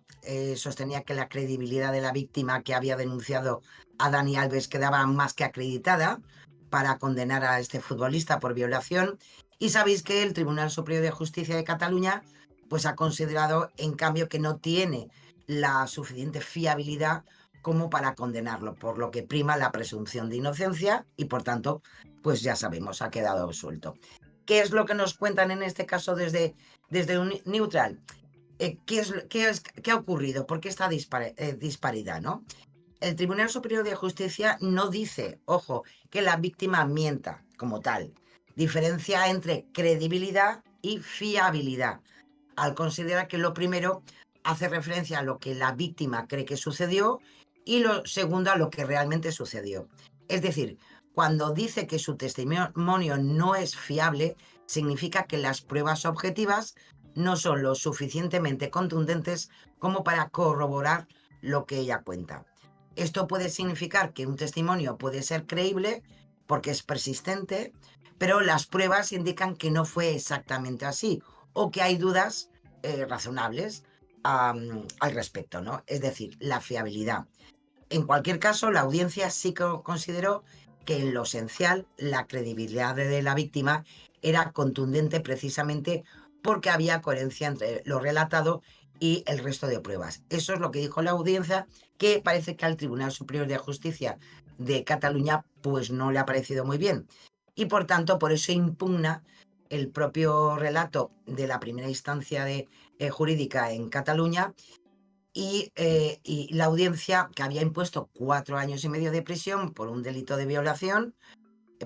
D: sostenía que la credibilidad de la víctima que había denunciado a Dani Alves quedaba más que acreditada para condenar a este futbolista por violación. Y sabéis que el Tribunal Superior de Justicia de Cataluña pues ha considerado en cambio que no tiene la suficiente fiabilidad como para condenarlo, por lo que prima la presunción de inocencia y por tanto pues ya sabemos, ha quedado absuelto. ¿Qué es lo que nos cuentan en este caso desde Neutral? ¿Qué ha ocurrido? ¿Por qué esta disparidad, no? El Tribunal Superior de Justicia no dice, ojo, que la víctima mienta como tal. Diferencia entre credibilidad y fiabilidad, al considerar que lo primero hace referencia a lo que la víctima cree que sucedió y lo segundo a lo que realmente sucedió. Es decir, cuando dice que su testimonio no es fiable, significa que las pruebas objetivas no son lo suficientemente contundentes como para corroborar lo que ella cuenta. Esto puede significar que un testimonio puede ser creíble porque es persistente, pero las pruebas indican que no fue exactamente así o que hay dudas razonables al respecto, ¿no? Es decir, la fiabilidad. En cualquier caso, la audiencia sí que consideró que en lo esencial la credibilidad de la víctima era contundente precisamente porque había coherencia entre lo relatado y el resto de pruebas. Eso es lo que dijo la audiencia, que parece que al Tribunal Superior de Justicia de Cataluña pues no le ha parecido muy bien. Y por tanto, por eso impugna el propio relato de la primera instancia jurídica en Cataluña y la audiencia, que había impuesto 4 años y medio de prisión por un delito de violación,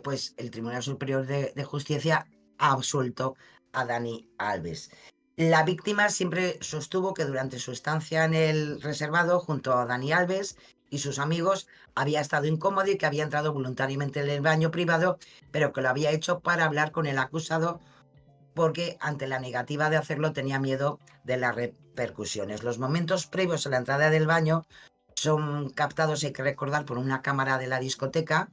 D: pues el Tribunal Superior de Justicia ha absuelto a Dani Alves. La víctima siempre sostuvo que durante su estancia en el reservado junto a Dani Alves y sus amigos había estado incómodo y que había entrado voluntariamente en el baño privado, pero que lo había hecho para hablar con el acusado porque ante la negativa de hacerlo tenía miedo de las repercusiones. Los momentos previos a la entrada del baño son captados, hay que recordar, por una cámara de la discoteca,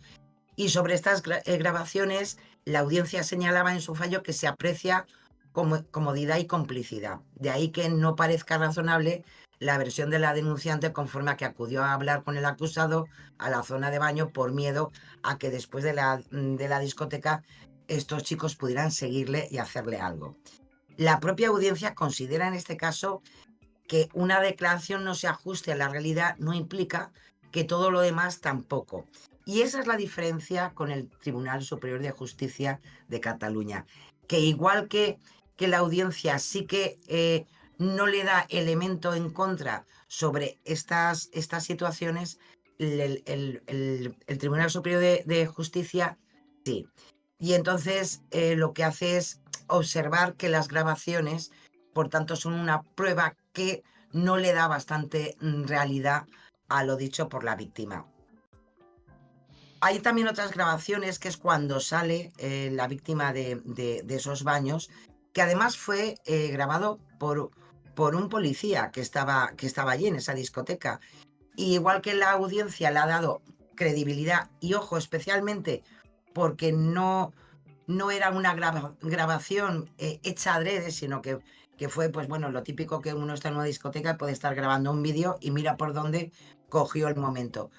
D: y sobre estas grabaciones la audiencia señalaba en su fallo que se aprecia comodidad y complicidad. De ahí que no parezca razonable la versión de la denunciante conforme a que acudió a hablar con el acusado a la zona de baño por miedo a que después de la discoteca estos chicos pudieran seguirle y hacerle algo. La propia audiencia considera en este caso que una declaración no se ajuste a la realidad no implica que todo lo demás tampoco. Y esa es la diferencia con el Tribunal Superior de Justicia de Cataluña, que igual que la audiencia sí que no le da elemento en contra sobre estas situaciones, el Tribunal Superior de Justicia sí. Y entonces lo que hace es observar que las grabaciones, por tanto, son una prueba que no le da bastante realidad a lo dicho por la víctima. Hay también otras grabaciones, que es cuando sale la víctima de esos baños, que además fue grabado por un policía que estaba allí en esa discoteca. Y igual que la audiencia le ha dado credibilidad, y ojo, especialmente porque no era una grabación hecha adrede, sino que fue, pues bueno, lo típico que uno está en una discoteca y puede estar grabando un vídeo y mira por dónde cogió el momento.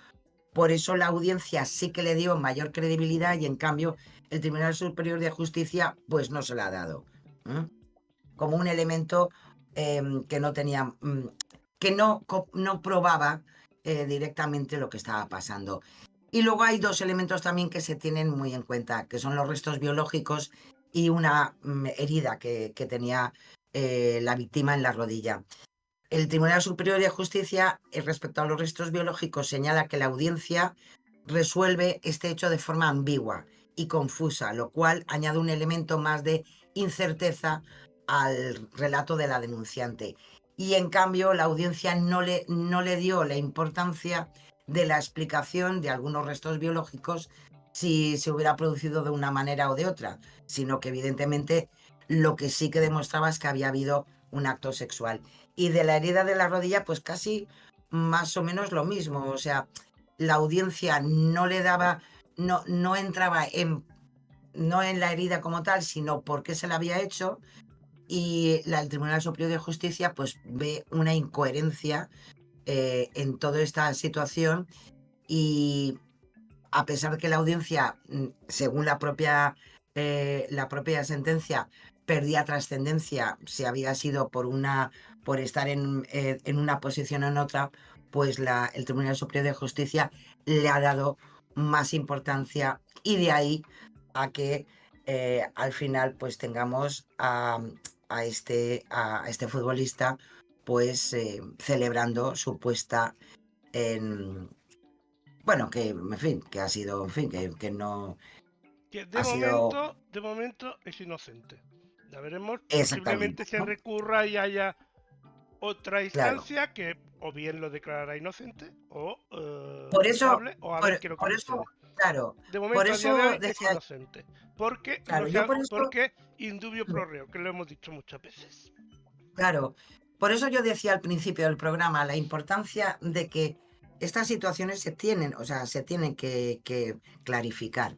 D: Por eso la audiencia sí que le dio mayor credibilidad y en cambio el Tribunal Superior de Justicia pues no se la ha dado. Como un elemento que no tenía, que no probaba directamente lo que estaba pasando. Y luego hay 2 elementos también que se tienen muy en cuenta, que son los restos biológicos y una herida que tenía la víctima en la rodilla. El Tribunal Superior de Justicia, respecto a los restos biológicos, señala que la audiencia resuelve este hecho de forma ambigua y confusa, lo cual añade un elemento más de incerteza al relato de la denunciante. Y en cambio la audiencia no le dio la importancia de la explicación de algunos restos biológicos si se hubiera producido de una manera o de otra, sino que evidentemente lo que sí que demostraba es que había habido un acto sexual. Y de la herida de la rodilla, pues casi más o menos lo mismo. O sea, la audiencia no le daba, no entraba en no en la herida como tal, sino por qué se la había hecho, y el Tribunal Superior de Justicia pues ve una incoherencia en toda esta situación, y a pesar de que la audiencia, según la propia sentencia, perdía trascendencia si había sido por estar en una posición o en otra, pues el Tribunal Superior de Justicia le ha dado más importancia, y de ahí a que al final pues tengamos a este futbolista pues celebrando su puesta en... Bueno, que en fin, que ha sido, en fin, que no
C: Que
D: ha sido
C: de momento es inocente. Ya veremos, posiblemente
D: exactamente,
C: se
D: ¿no?
C: recurra y haya otra
D: Claro.
C: instancia que o bien lo declarará inocente o
D: Por eso,
C: culpable o a ver qué es lo que
D: por eso,
C: sucede.
D: claro,
C: De
D: por
C: momento, a día de
D: eso
C: hoy, es
D: decía,
C: inocente. Porque
D: claro, yo por eso,
C: porque indubio pro reo, que lo hemos dicho muchas veces.
D: claro, por eso yo decía al principio del programa la importancia de que estas situaciones se tienen, o sea, se tienen que clarificar.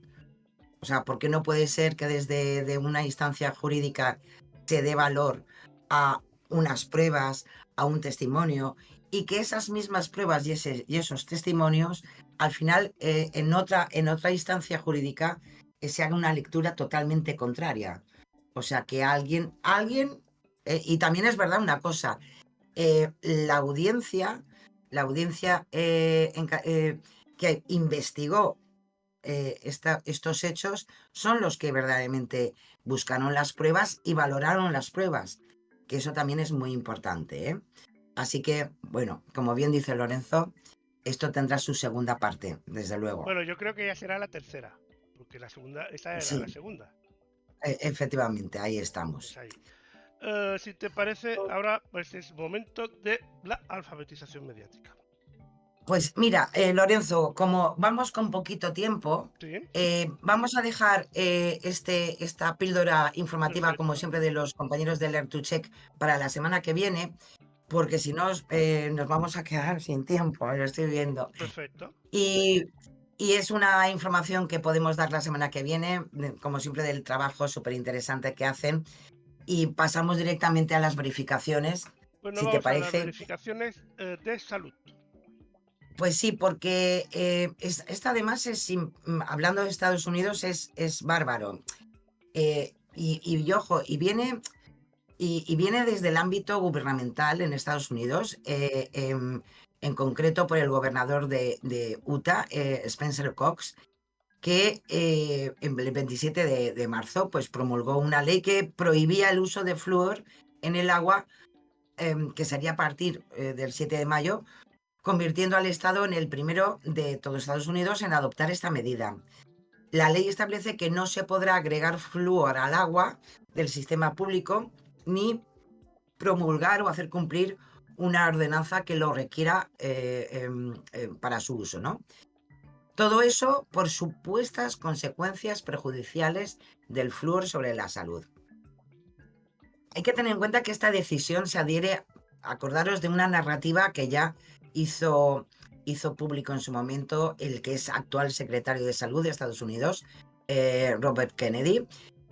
D: O sea, porque no puede ser que desde de una instancia jurídica se dé valor a unas pruebas, a un testimonio, y que esas mismas pruebas y esos testimonios, al final, en otra instancia jurídica, se haga una lectura totalmente contraria. O sea, que alguien, y también es verdad una cosa, la audiencia que investigó estos hechos son los que verdaderamente buscaron las pruebas y valoraron las pruebas, que eso también es muy importante, ¿eh? Así que, bueno, como bien dice Lorenzo, esto tendrá su segunda parte, desde luego.
C: Bueno, yo creo que ya será la tercera. Porque esa era la
D: Sí,
C: segunda.
D: efectivamente, ahí
C: Es
D: estamos.
C: ahí. Si te parece, ahora pues es momento de la alfabetización mediática.
D: Pues mira, Lorenzo, como vamos con poquito tiempo,
C: ¿Sí?
D: vamos a dejar esta píldora informativa, como
C: Perfecto.
D: siempre, de los compañeros de Learn to Check para la semana que viene, porque si no nos vamos a quedar sin tiempo, lo estoy viendo.
C: Perfecto.
D: Y, y es una información que podemos dar la semana que viene, como siempre, del trabajo súper interesante que hacen. Y pasamos directamente a las verificaciones,
C: Bueno,
D: si te
C: vamos a las
D: parece.
C: verificaciones de salud.
D: Pues sí, porque esta además hablando de Estados Unidos, es bárbaro. Y ojo, y viene desde el ámbito gubernamental en Estados Unidos, en concreto por el gobernador de Utah, Spencer Cox, que el 27 de marzo pues, promulgó una ley que prohibía el uso de flúor en el agua, que sería a partir del 7 de mayo, convirtiendo al Estado en el primero de todos Estados Unidos en adoptar esta medida. La ley establece que no se podrá agregar flúor al agua del sistema público ni promulgar o hacer cumplir una ordenanza que lo requiera para su uso, ¿no? Todo eso por supuestas consecuencias perjudiciales del flúor sobre la salud. Hay que tener en cuenta que esta decisión se adhiere, acordaros, de una narrativa que ya hizo público en su momento el que es actual secretario de Salud de Estados Unidos, Robert Kennedy,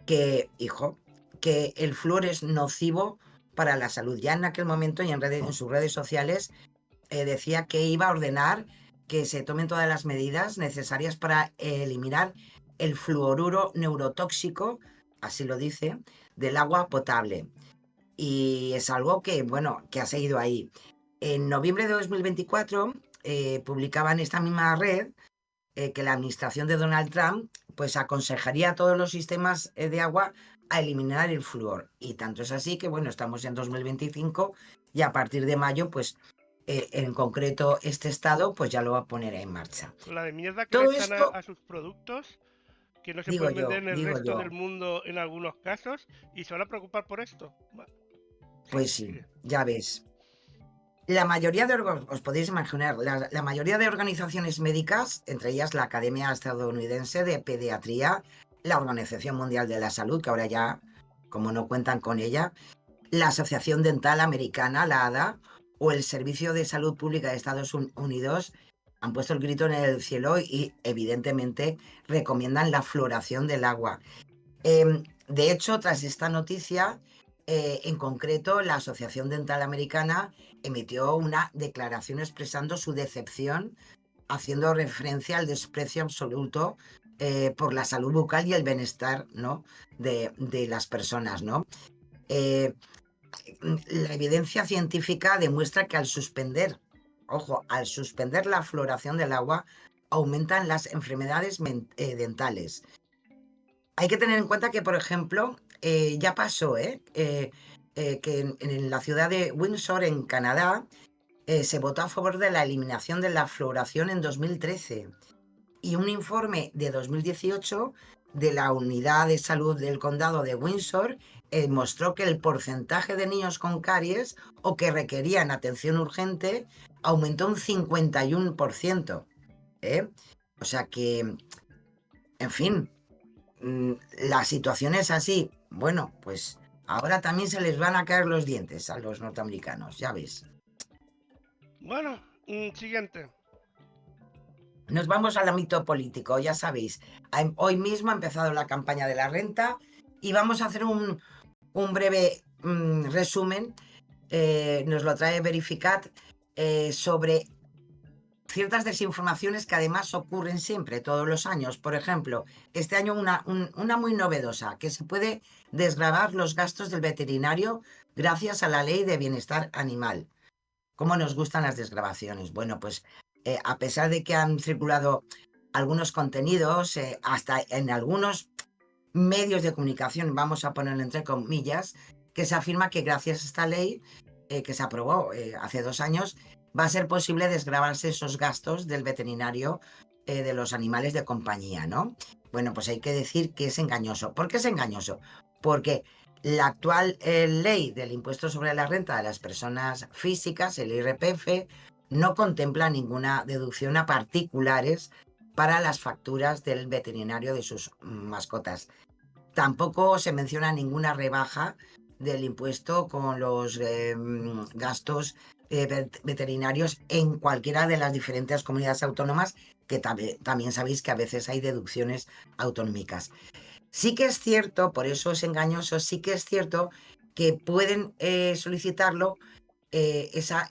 D: que dijo que el flúor es nocivo para la salud. Ya en aquel momento y en sus redes sociales decía que iba a ordenar que se tomen todas las medidas necesarias para eliminar el fluoruro neurotóxico, así lo dice, del agua potable. Y es algo que, bueno, que ha seguido ahí. En noviembre de 2024 publicaba en esta misma red que la administración de Donald Trump pues aconsejaría a todos los sistemas de agua a eliminar el flúor. Y tanto es así que, bueno, estamos en 2025 y a partir de mayo, pues en concreto este estado, pues ya lo va a poner en marcha.
C: Con la de mierda que le
D: Todo
C: echan
D: esto,
C: a sus productos, que no se pueden vender en el
D: digo
C: resto
D: yo,
C: del mundo en algunos casos, y se van a preocupar por esto. Bueno,
D: pues sí, ya ves. La mayoría os podéis imaginar, la mayoría de organizaciones médicas, entre ellas la Academia Estadounidense de Pediatría, la Organización Mundial de la Salud, que ahora ya, como no cuentan con ella, la Asociación Dental Americana, la ADA, o el Servicio de Salud Pública de Estados Unidos, han puesto el grito en el cielo y evidentemente recomiendan la fluoración del agua. De hecho, tras esta noticia, en concreto, la Asociación Dental Americana emitió una declaración expresando su decepción, haciendo referencia al desprecio absoluto por la salud bucal y el bienestar, ¿no?, de las personas, ¿no? La evidencia científica demuestra que al suspender la fluoración del agua, aumentan las enfermedades dentales. Hay que tener en cuenta que, por ejemplo, ya pasó, que en la ciudad de Windsor, en Canadá, se votó a favor de la eliminación de la fluoración en 2013. Y un informe de 2018 de la Unidad de Salud del Condado de Windsor mostró que el porcentaje de niños con caries o que requerían atención urgente aumentó un 51%. O sea que, en fin, la situación es así. Bueno, pues ahora también se les van a caer los dientes a los norteamericanos, ya ves.
C: Bueno, siguiente.
D: Nos vamos al ámbito político, ya sabéis. Hoy mismo ha empezado la campaña de la renta y vamos a hacer un breve resumen, nos lo trae Verificat, sobre ciertas desinformaciones que además ocurren siempre, todos los años. Por ejemplo, este año una muy novedosa, que se puede desgravar los gastos del veterinario gracias a la Ley de Bienestar Animal. ¿Cómo nos gustan las desgravaciones? Bueno, pues a pesar de que han circulado algunos contenidos, hasta en algunos medios de comunicación, vamos a ponerlo entre comillas, que se afirma que gracias a esta ley que se aprobó hace 2 años, va a ser posible desgravarse esos gastos del veterinario de los animales de compañía, ¿no? Bueno, pues hay que decir que es engañoso. ¿Por qué es engañoso? Porque la actual ley del impuesto sobre la renta de las personas físicas, el IRPF, no contempla ninguna deducción a particulares para las facturas del veterinario de sus mascotas. Tampoco se menciona ninguna rebaja del impuesto con los gastos veterinarios en cualquiera de las diferentes comunidades autónomas, que también sabéis que a veces hay deducciones autonómicas. Sí que es cierto, por eso es engañoso, sí que es cierto que pueden solicitarlo, esa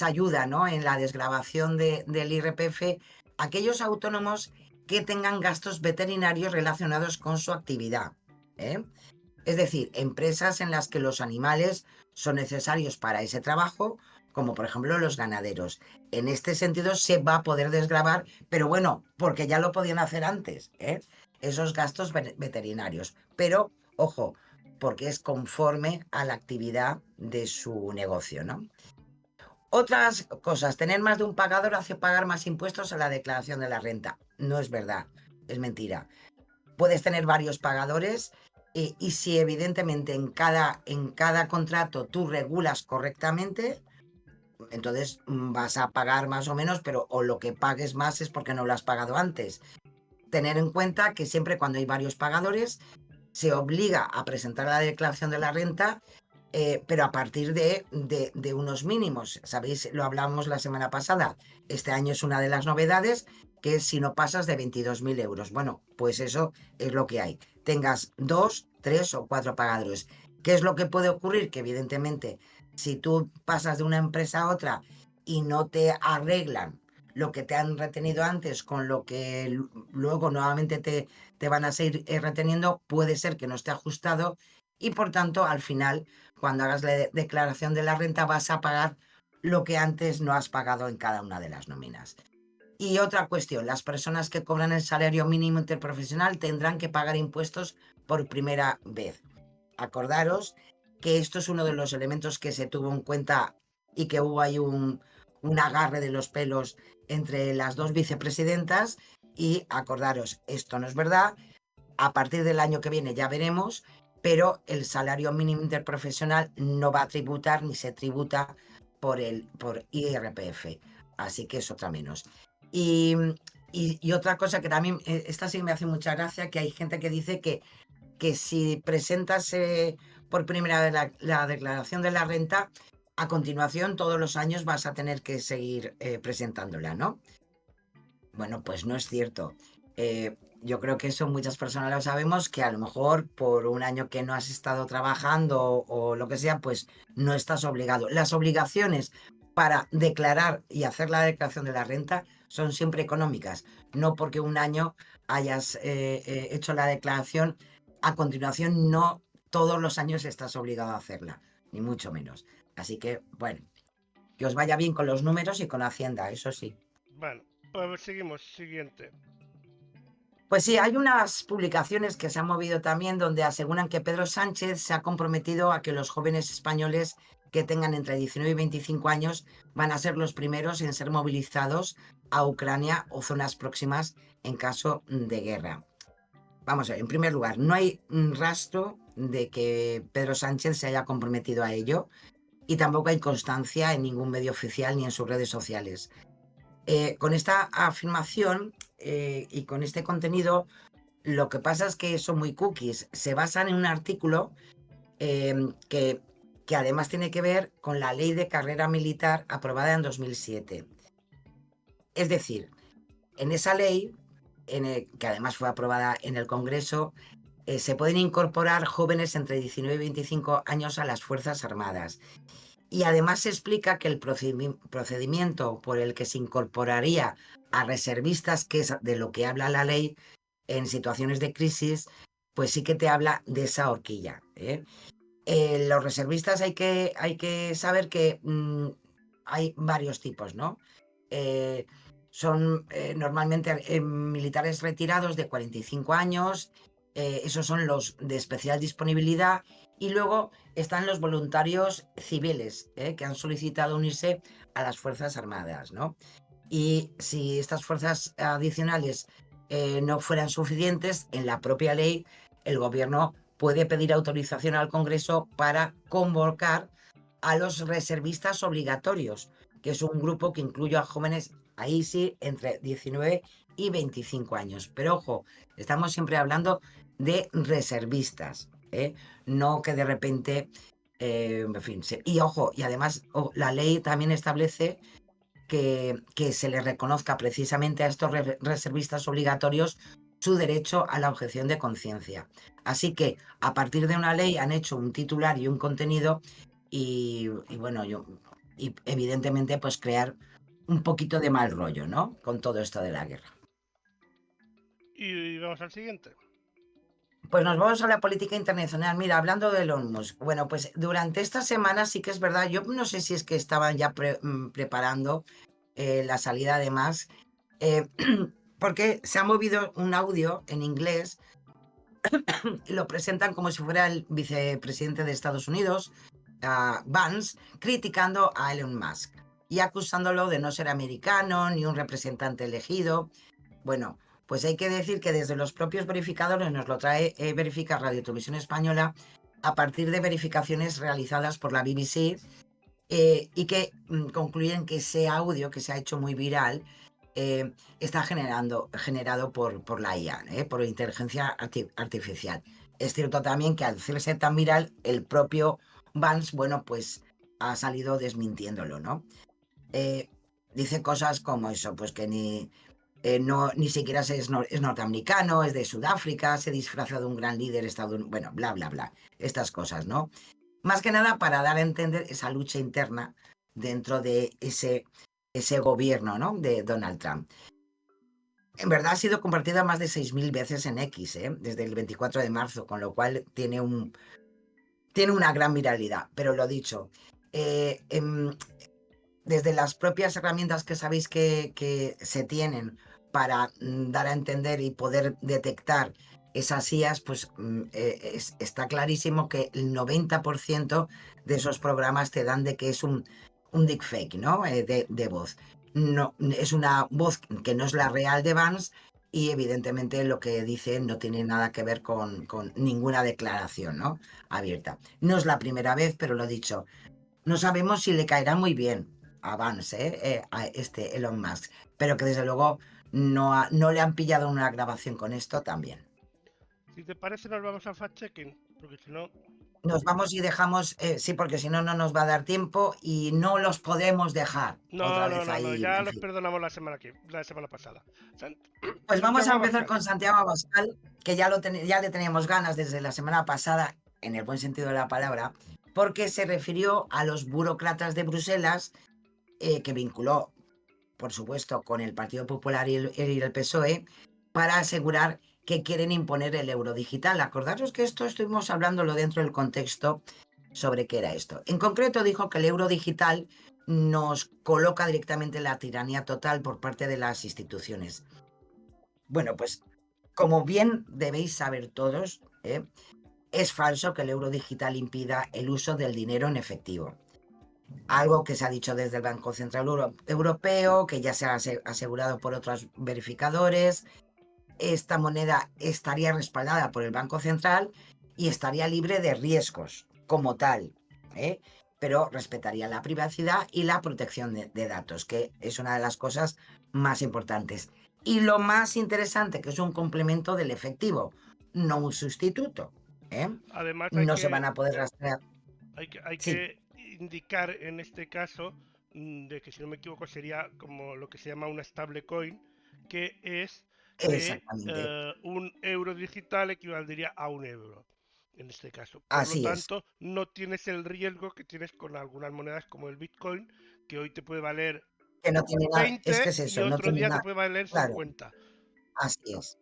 D: ayuda, ¿no?, en la desgravación del IRPF, aquellos autónomos que tengan gastos veterinarios relacionados con su actividad. Es decir, empresas en las que los animales son necesarios para ese trabajo, como por ejemplo los ganaderos. En este sentido se va a poder desgravar, pero bueno, porque ya lo podían hacer antes, esos gastos veterinarios. Pero, ojo, porque es conforme a la actividad de su negocio, ¿no? Otras cosas, tener más de un pagador hace pagar más impuestos a la declaración de la renta. No es verdad, es mentira. Puedes tener varios pagadores y si evidentemente en cada contrato tú regulas correctamente, entonces vas a pagar más o menos, pero o lo que pagues más es porque no lo has pagado antes. Tener en cuenta que siempre cuando hay varios pagadores se obliga a presentar la declaración de la renta, pero a partir de unos mínimos. Sabéis, lo hablamos la semana pasada. Este año es una de las novedades, que es si no pasas de 22.000 euros. Bueno, pues eso es lo que hay. Tengas 2, 3 o 4 pagadores. ¿Qué es lo que puede ocurrir? Que evidentemente, si tú pasas de una empresa a otra y no te arreglan lo que te han retenido antes con lo que luego nuevamente te van a seguir reteniendo, puede ser que no esté ajustado y por tanto al final, cuando hagas la declaración de la renta, vas a pagar lo que antes no has pagado en cada una de las nóminas. Y otra cuestión, las personas que cobran el salario mínimo interprofesional tendrán que pagar impuestos por primera vez. Acordaros que esto es uno de los elementos que se tuvo en cuenta y que hubo ahí un agarre de los pelos entre las 2 vicepresidentas, y acordaros, esto no es verdad. A partir del año que viene ya veremos, pero el salario mínimo interprofesional no va a tributar ni se tributa por IRPF, así que es otra menos. Y otra cosa que también, esta sí me hace mucha gracia, que hay gente que dice que si presentas por primera vez la declaración de la renta, a continuación todos los años vas a tener que seguir presentándola, ¿no? Bueno, pues no es cierto. Yo creo que eso muchas personas lo sabemos, que a lo mejor por un año que no has estado trabajando o lo que sea, pues no estás obligado. Las obligaciones para declarar y hacer la declaración de la renta son siempre económicas, no porque un año hayas hecho la declaración, a continuación no todos los años estás obligado a hacerla, ni mucho menos. Así que, bueno, que os vaya bien con los números y con Hacienda, eso sí.
C: Bueno, pues seguimos. Siguiente.
D: Pues sí, hay unas publicaciones que se han movido también donde aseguran que Pedro Sánchez se ha comprometido a que los jóvenes españoles que tengan entre 19 y 25 años van a ser los primeros en ser movilizados a Ucrania o zonas próximas en caso de guerra. Vamos a ver, en primer lugar, no hay rastro de que Pedro Sánchez se haya comprometido a ello y tampoco hay constancia en ningún medio oficial ni en sus redes sociales. Con esta afirmación y con este contenido, lo que pasa es que son muy cookies. Se basan en un artículo que además tiene que ver con la ley de carrera militar aprobada en 2007. Es decir, en esa ley, que además fue aprobada en el Congreso, se pueden incorporar jóvenes entre 19 y 25 años a las Fuerzas Armadas. Y además se explica que el procedimiento por el que se incorporaría a reservistas, que es de lo que habla la ley en situaciones de crisis, pues sí que te habla de esa horquilla. Los reservistas hay que saber que hay varios tipos, ¿no? Son normalmente militares retirados de 45 años, esos son los de especial disponibilidad, y luego están los voluntarios civiles que han solicitado unirse a las Fuerzas Armadas, ¿no? Y si estas fuerzas adicionales no fueran suficientes, en la propia ley el gobierno puede pedir autorización al Congreso para convocar a los reservistas obligatorios, que es un grupo que incluye a jóvenes, ahí sí, entre 19 y 25 años. Pero ojo, estamos siempre hablando de reservistas, no que de repente, en fin, y ojo, y además la ley también establece que se le reconozca precisamente a estos reservistas obligatorios su derecho a la objeción de conciencia. Así que a partir de una ley han hecho un titular y un contenido y bueno, y evidentemente pues crear un poquito de mal rollo, ¿no? Con todo esto de la guerra.
C: Y vamos al siguiente.
D: Pues nos vamos a la política internacional. Mira, hablando de Elon Musk, bueno, pues durante esta semana sí que es verdad, yo no sé si es que estaban ya preparando la salida de Musk, porque se ha movido un audio en inglés y lo presentan como si fuera el vicepresidente de Estados Unidos, Vance, criticando a Elon Musk y acusándolo de no ser americano ni un representante elegido. Bueno, pues hay que decir que desde los propios verificadores nos lo trae Verifica Radio Televisión Española a partir de verificaciones realizadas por la BBC y que concluyen que ese audio que se ha hecho muy viral está generado por la IA, por inteligencia artificial. Es cierto también que al hacerse tan viral, el propio Vance, bueno, pues ha salido desmintiéndolo, ¿no? Dice cosas como eso, pues que ni siquiera es norteamericano, es de Sudáfrica, se disfraza de un gran líder estadounidense, bueno, bla, bla, bla, estas cosas, ¿no? Más que nada para dar a entender esa lucha interna dentro de ese gobierno, ¿no? De Donald Trump. En verdad ha sido compartida más de 6.000 veces en X, desde el 24 de marzo, con lo cual tiene una gran viralidad. Pero lo dicho, desde las propias herramientas que sabéis que se tienen para dar a entender y poder detectar esas IAs, pues está clarísimo que el 90% de esos programas te dan de que es un deepfake, ¿no? De voz. No, es una voz que no es la real de Vance y evidentemente lo que dice no tiene nada que ver con ninguna declaración, ¿no? Abierta. No es la primera vez, pero lo dicho, no sabemos si le caerá muy bien a Vance, a este Elon Musk, pero que desde luego no le han pillado una grabación con esto también.
C: Si te parece, nos vamos al fact-checking, porque si no...
D: Nos vamos y dejamos, sí, porque si no, no nos va a dar tiempo y no los podemos dejar otra
C: No,
D: vez ahí,
C: ya
D: en
C: los
D: fin.
C: perdonamos la semana pasada.
D: Pues vamos a
C: Santiago
D: empezar
C: Abascal.
D: con Santiago Abascal, que ya le teníamos ganas desde la semana pasada, en el buen sentido de la palabra, porque se refirió a los burócratas de Bruselas, que vinculó, por supuesto, con el Partido Popular y el PSOE, para asegurar que quieren imponer el euro digital. Acordaros que esto estuvimos hablándolo dentro del contexto sobre qué era esto. En concreto dijo que el euro digital nos coloca directamente en la tiranía total por parte de las instituciones. Bueno, pues como bien debéis saber todos, es falso que el euro digital impida el uso del dinero en efectivo. Algo que se ha dicho desde el Banco Central Europeo, que ya se ha asegurado por otros verificadores. Esta moneda estaría respaldada por el Banco Central y estaría libre de riesgos como tal, pero respetaría la privacidad y la protección de datos, que es una de las cosas más importantes. Y lo más interesante, que es un complemento del efectivo, no un sustituto.
C: Además,
D: No se van a poder rastrear.
C: hay
D: Sí,
C: que indicar en este caso de que, si no me equivoco, sería como lo que se llama una stablecoin, que es que
D: exactamente.
C: un euro digital equivaldría a un euro en este caso. Por lo
D: Así es.
C: tanto, no tienes el riesgo que tienes con algunas monedas como el Bitcoin, que hoy te puede valer
D: Que no tiene nada. Es que
C: 20
D: es
C: y
D: eso, no
C: otro
D: tiene
C: día te
D: nada.
C: puede valer
D: Claro,
C: 50.
D: así es.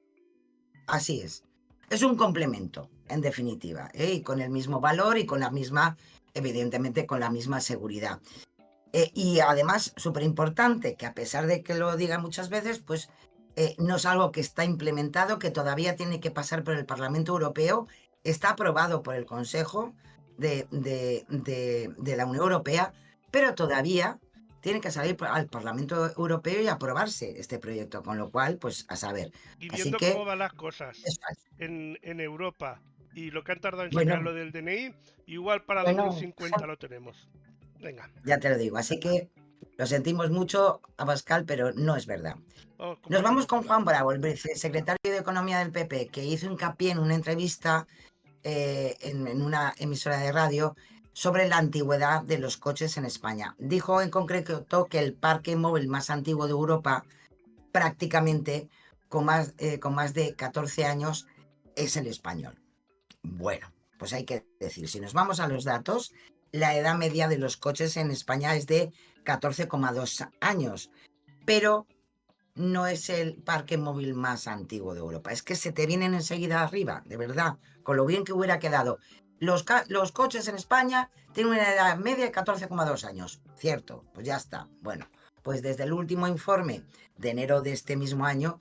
D: Así es. Es un complemento, en definitiva, y con el mismo valor y con la misma, evidentemente, con la misma seguridad. Y además, súper importante, que a pesar de que lo diga muchas veces, pues no es algo que está implementado, que todavía tiene que pasar por el Parlamento Europeo, está aprobado por el Consejo de la Unión Europea, pero todavía tiene que salir al Parlamento Europeo y aprobarse este proyecto, con lo cual, pues a saber.
C: Y
D: Así
C: viendo cómo
D: que
C: van las cosas
D: es fácil.
C: en Europa y lo que han tardado en sacar
D: Bueno,
C: lo del DNI, igual para
D: bueno,
C: 2050 lo tenemos. Venga,
D: ya te lo digo. Así que lo sentimos mucho, Abascal, pero no es verdad.
C: vamos con
D: Nos
C: Partido
D: vamos con
C: Popular.
D: Juan Bravo, el secretario de Economía del PP, que hizo hincapié en una entrevista en una emisora de radio sobre la antigüedad de los coches en España. Dijo en concreto que el parque móvil más antiguo de Europa, prácticamente con más de 14 años, es el español. Bueno, pues hay que decir, si nos vamos a los datos, la edad media de los coches en España es de 14,2 años, pero no es el parque móvil más antiguo de Europa. Es que se te vienen enseguida arriba, de verdad, con lo bien que hubiera quedado. Los coches en España tienen una edad media de 14,2 años. Cierto, pues ya está. Bueno, pues desde el último informe de enero de este mismo año,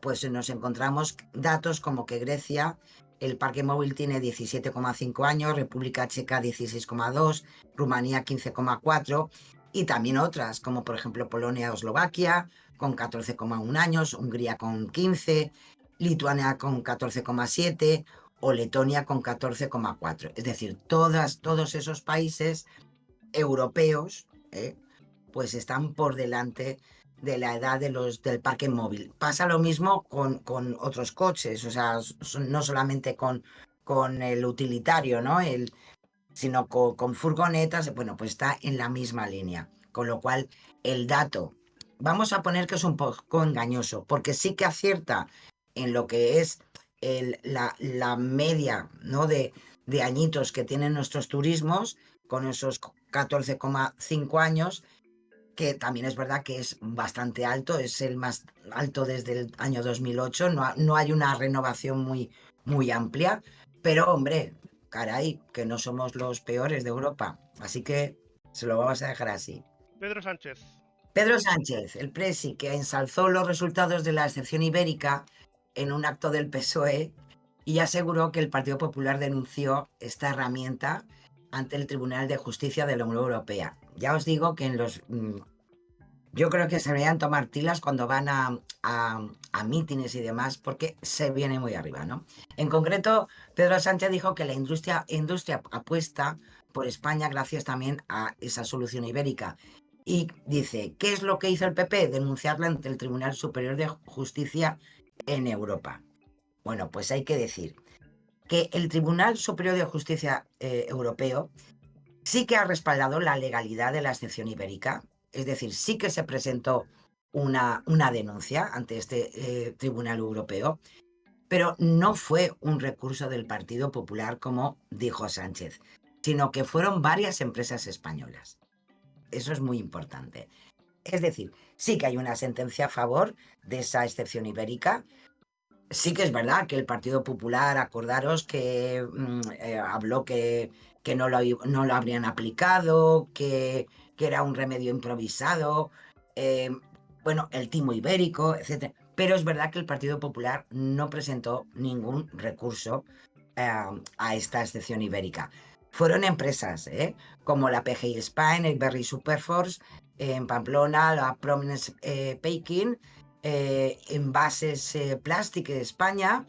D: pues nos encontramos datos como que Grecia, el parque móvil tiene 17,5 años, República Checa 16,2, Rumanía 15,4 y también otras, como por ejemplo Polonia o Eslovaquia, con 14,1 años, Hungría con 15, Lituania con 14,7 o Letonia con 14,4. Es decir, todos esos países europeos, pues están por delante de la edad del parque móvil. Pasa lo mismo con otros coches, o sea, no solamente con el utilitario, ¿no? Sino con furgonetas, bueno, pues está en la misma línea. Con lo cual, el dato, vamos a poner que es un poco engañoso, porque sí que acierta en lo que es la media, ¿no? de añitos que tienen nuestros turismos, con esos 14,5 años, que también es verdad que es bastante alto, es el más alto desde el año 2008, no hay una renovación muy amplia, pero hombre, caray, que no somos los peores de Europa, así que se lo vamos a dejar así.
C: Pedro Sánchez.
D: Pedro Sánchez, el presi, que ensalzó los resultados de la excepción ibérica en un acto del PSOE y aseguró que el Partido Popular denunció esta herramienta ante el Tribunal de Justicia de la Unión Europea. Ya os digo que yo creo que se deberían tomar tilas cuando van a mítines y demás, porque se viene muy arriba, ¿no? En concreto, Pedro Sánchez dijo que la industria apuesta por España gracias también a esa solución ibérica. Y dice, ¿qué es lo que hizo el PP? Denunciarla ante el Tribunal Superior de Justicia en Europa. Bueno, pues hay que decir, que el Tribunal Superior de Justicia Europeo sí que ha respaldado la legalidad de la excepción ibérica, es decir, sí que se presentó una denuncia ante este Tribunal Europeo, pero no fue un recurso del Partido Popular, como dijo Sánchez, sino que fueron varias empresas españolas. Eso es muy importante. Es decir, sí que hay una sentencia a favor de esa excepción ibérica. Sí que es verdad que el Partido Popular, acordaros que habló que no lo habrían aplicado, que era un remedio improvisado, bueno, el timo ibérico, etc. Pero es verdad que el Partido Popular no presentó ningún recurso a esta excepción ibérica. Fueron empresas como la PGI Spain, el Berry Superforce, en Pamplona, la Prominence Paking, Envases Plastic de España,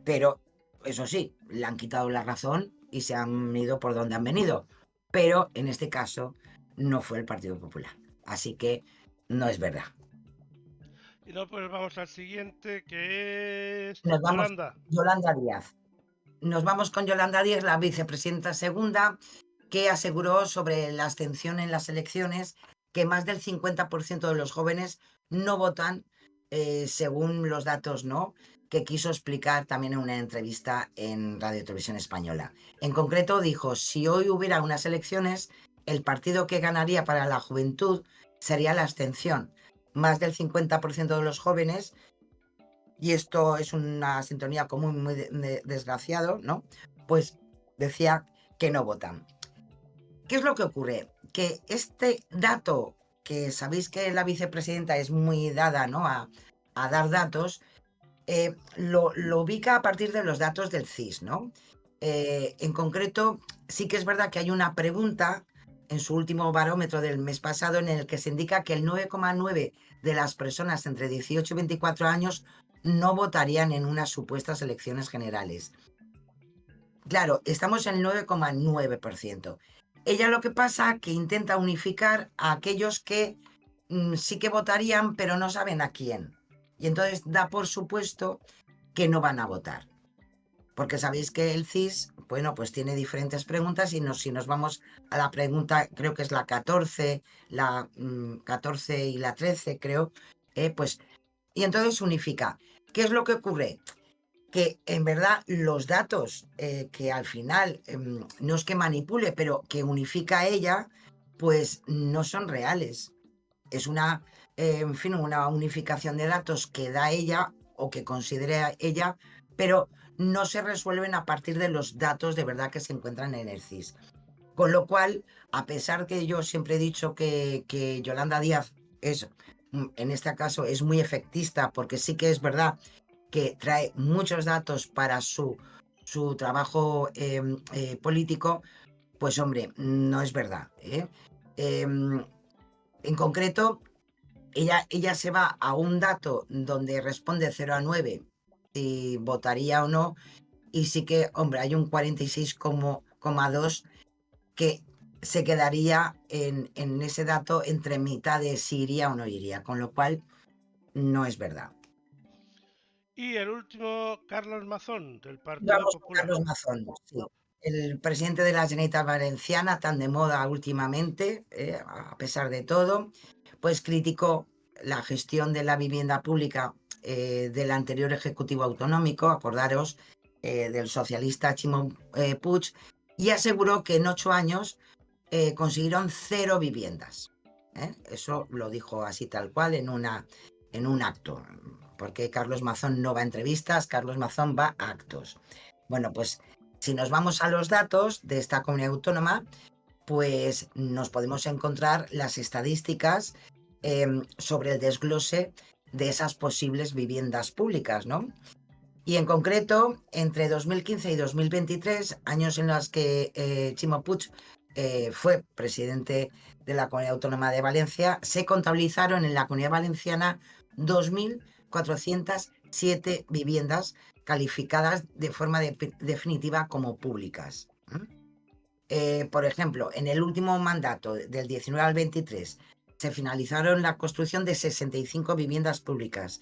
D: pero eso sí, le han quitado la razón y se han ido por donde han venido. Pero en este caso no fue el Partido Popular. Así que no es verdad.
C: Y no, pues vamos al siguiente, que es
D: Nos vamos,
C: Yolanda.
D: Yolanda Díaz. Nos vamos con Yolanda Díaz, la vicepresidenta segunda, que aseguró sobre la abstención en las elecciones que más del 50% de los jóvenes no votan según los datos, ¿no?, que quiso explicar también en una entrevista en Radio Televisión Española. En concreto dijo, si hoy hubiera unas elecciones, el partido que ganaría para la juventud sería la abstención. Más del 50% de los jóvenes, y esto es una sintonía común muy desgraciado, ¿no?, pues decía que no votan. ¿Qué es lo que ocurre? Que este dato, que sabéis que la vicepresidenta es muy dada, ¿no?, a dar datos, lo ubica a partir de los datos del CIS, ¿no? En concreto, sí que es verdad que hay una pregunta en su último barómetro del mes pasado en el que se indica que el 9,9% de las personas entre 18 y 24 años no votarían en unas supuestas elecciones generales. Claro, estamos en el 9,9%. Ella lo que pasa que intenta unificar a aquellos que sí que votarían, pero no saben a quién. Y entonces da por supuesto que no van a votar. Porque sabéis que el CIS, bueno, pues tiene diferentes preguntas y si nos vamos a la pregunta, creo que es la 14, la 14 y la 13, creo, pues, y entonces unifica. ¿Qué es lo que ocurre? Que en verdad los datos que al final no es que manipule, pero que unifica ella, pues no son reales. Es una, en fin, una unificación de datos que da ella o que considera ella, pero no se resuelven a partir de los datos de verdad que se encuentran en el CIS. Con lo cual, a pesar que yo siempre he dicho que Yolanda Díaz es, en este caso, es muy efectista, porque sí que es verdad que trae muchos datos para su trabajo político, pues hombre, no es verdad. En concreto, ella se va a un dato donde responde 0 a 9 si votaría o no, y sí que, hombre, hay un 46,2 que se quedaría en ese dato entre mitad de si iría o no iría, con lo cual no es verdad.
C: Y el último, Carlos Mazón, del Partido
D: Vamos con
C: Popular.
D: Carlos Mazón, sí. El presidente de la Generalitat Valenciana, tan de moda últimamente, a pesar de todo, pues criticó la gestión de la vivienda pública del anterior Ejecutivo Autonómico, acordaros, del socialista Ximo Puig, y aseguró que en 8 años consiguieron 0 viviendas. Eso lo dijo así tal cual en un acto, porque Carlos Mazón no va a entrevistas, Carlos Mazón va a actos. Bueno, pues si nos vamos a los datos de esta comunidad autónoma, pues nos podemos encontrar las estadísticas sobre el desglose de esas posibles viviendas públicas, ¿no? Y en concreto, entre 2015 y 2023, años en los que Ximo Puig fue presidente de la Comunidad Autónoma de Valencia, se contabilizaron en la Comunidad Valenciana 2.407 viviendas calificadas de forma definitiva como públicas. Por ejemplo, en el último mandato del 19 al 23 se finalizaron la construcción de 65 viviendas públicas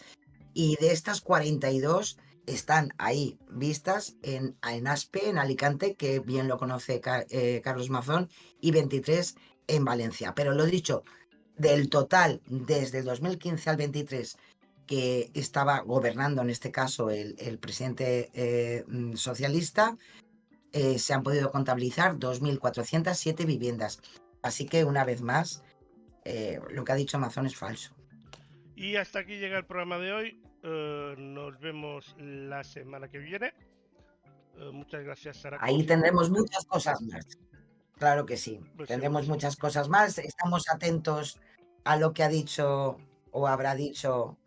D: y de estas 42 están ahí vistas en Aspe, en Alicante, que bien lo conoce Carlos Mazón, y 23 en Valencia. Pero lo dicho, del total, desde el 2015 al 23, que estaba gobernando en este caso el presidente socialista, se han podido contabilizar 2.407 viviendas. Así que una vez más, lo que ha dicho Mazón es falso.
C: Y hasta aquí llega el programa de hoy. Nos vemos la semana que viene. Muchas gracias, Sara.
D: Ahí tendremos muchas cosas más. Claro que sí.
C: Pues
D: Tendremos
C: seguro.
D: muchas cosas más. Estamos atentos a lo que ha dicho o habrá dicho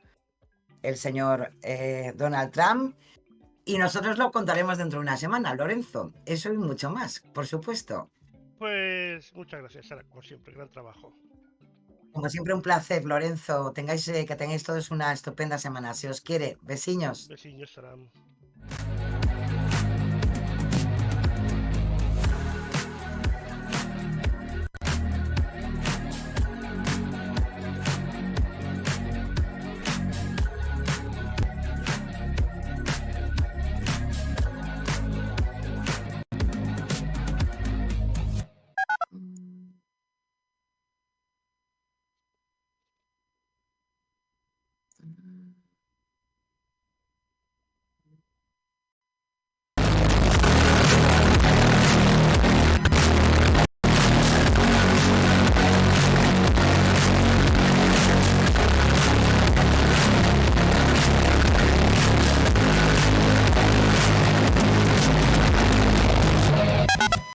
D: el señor Donald Trump. Y nosotros lo contaremos dentro de una semana, Lorenzo. Eso y mucho más, por supuesto.
C: Pues muchas gracias, Sara, como siempre, gran trabajo.
D: Como siempre, un placer, Lorenzo. Que tengáis todos una estupenda semana. Se os quiere. Besiños.
C: Besiños, Sara.
D: Mm.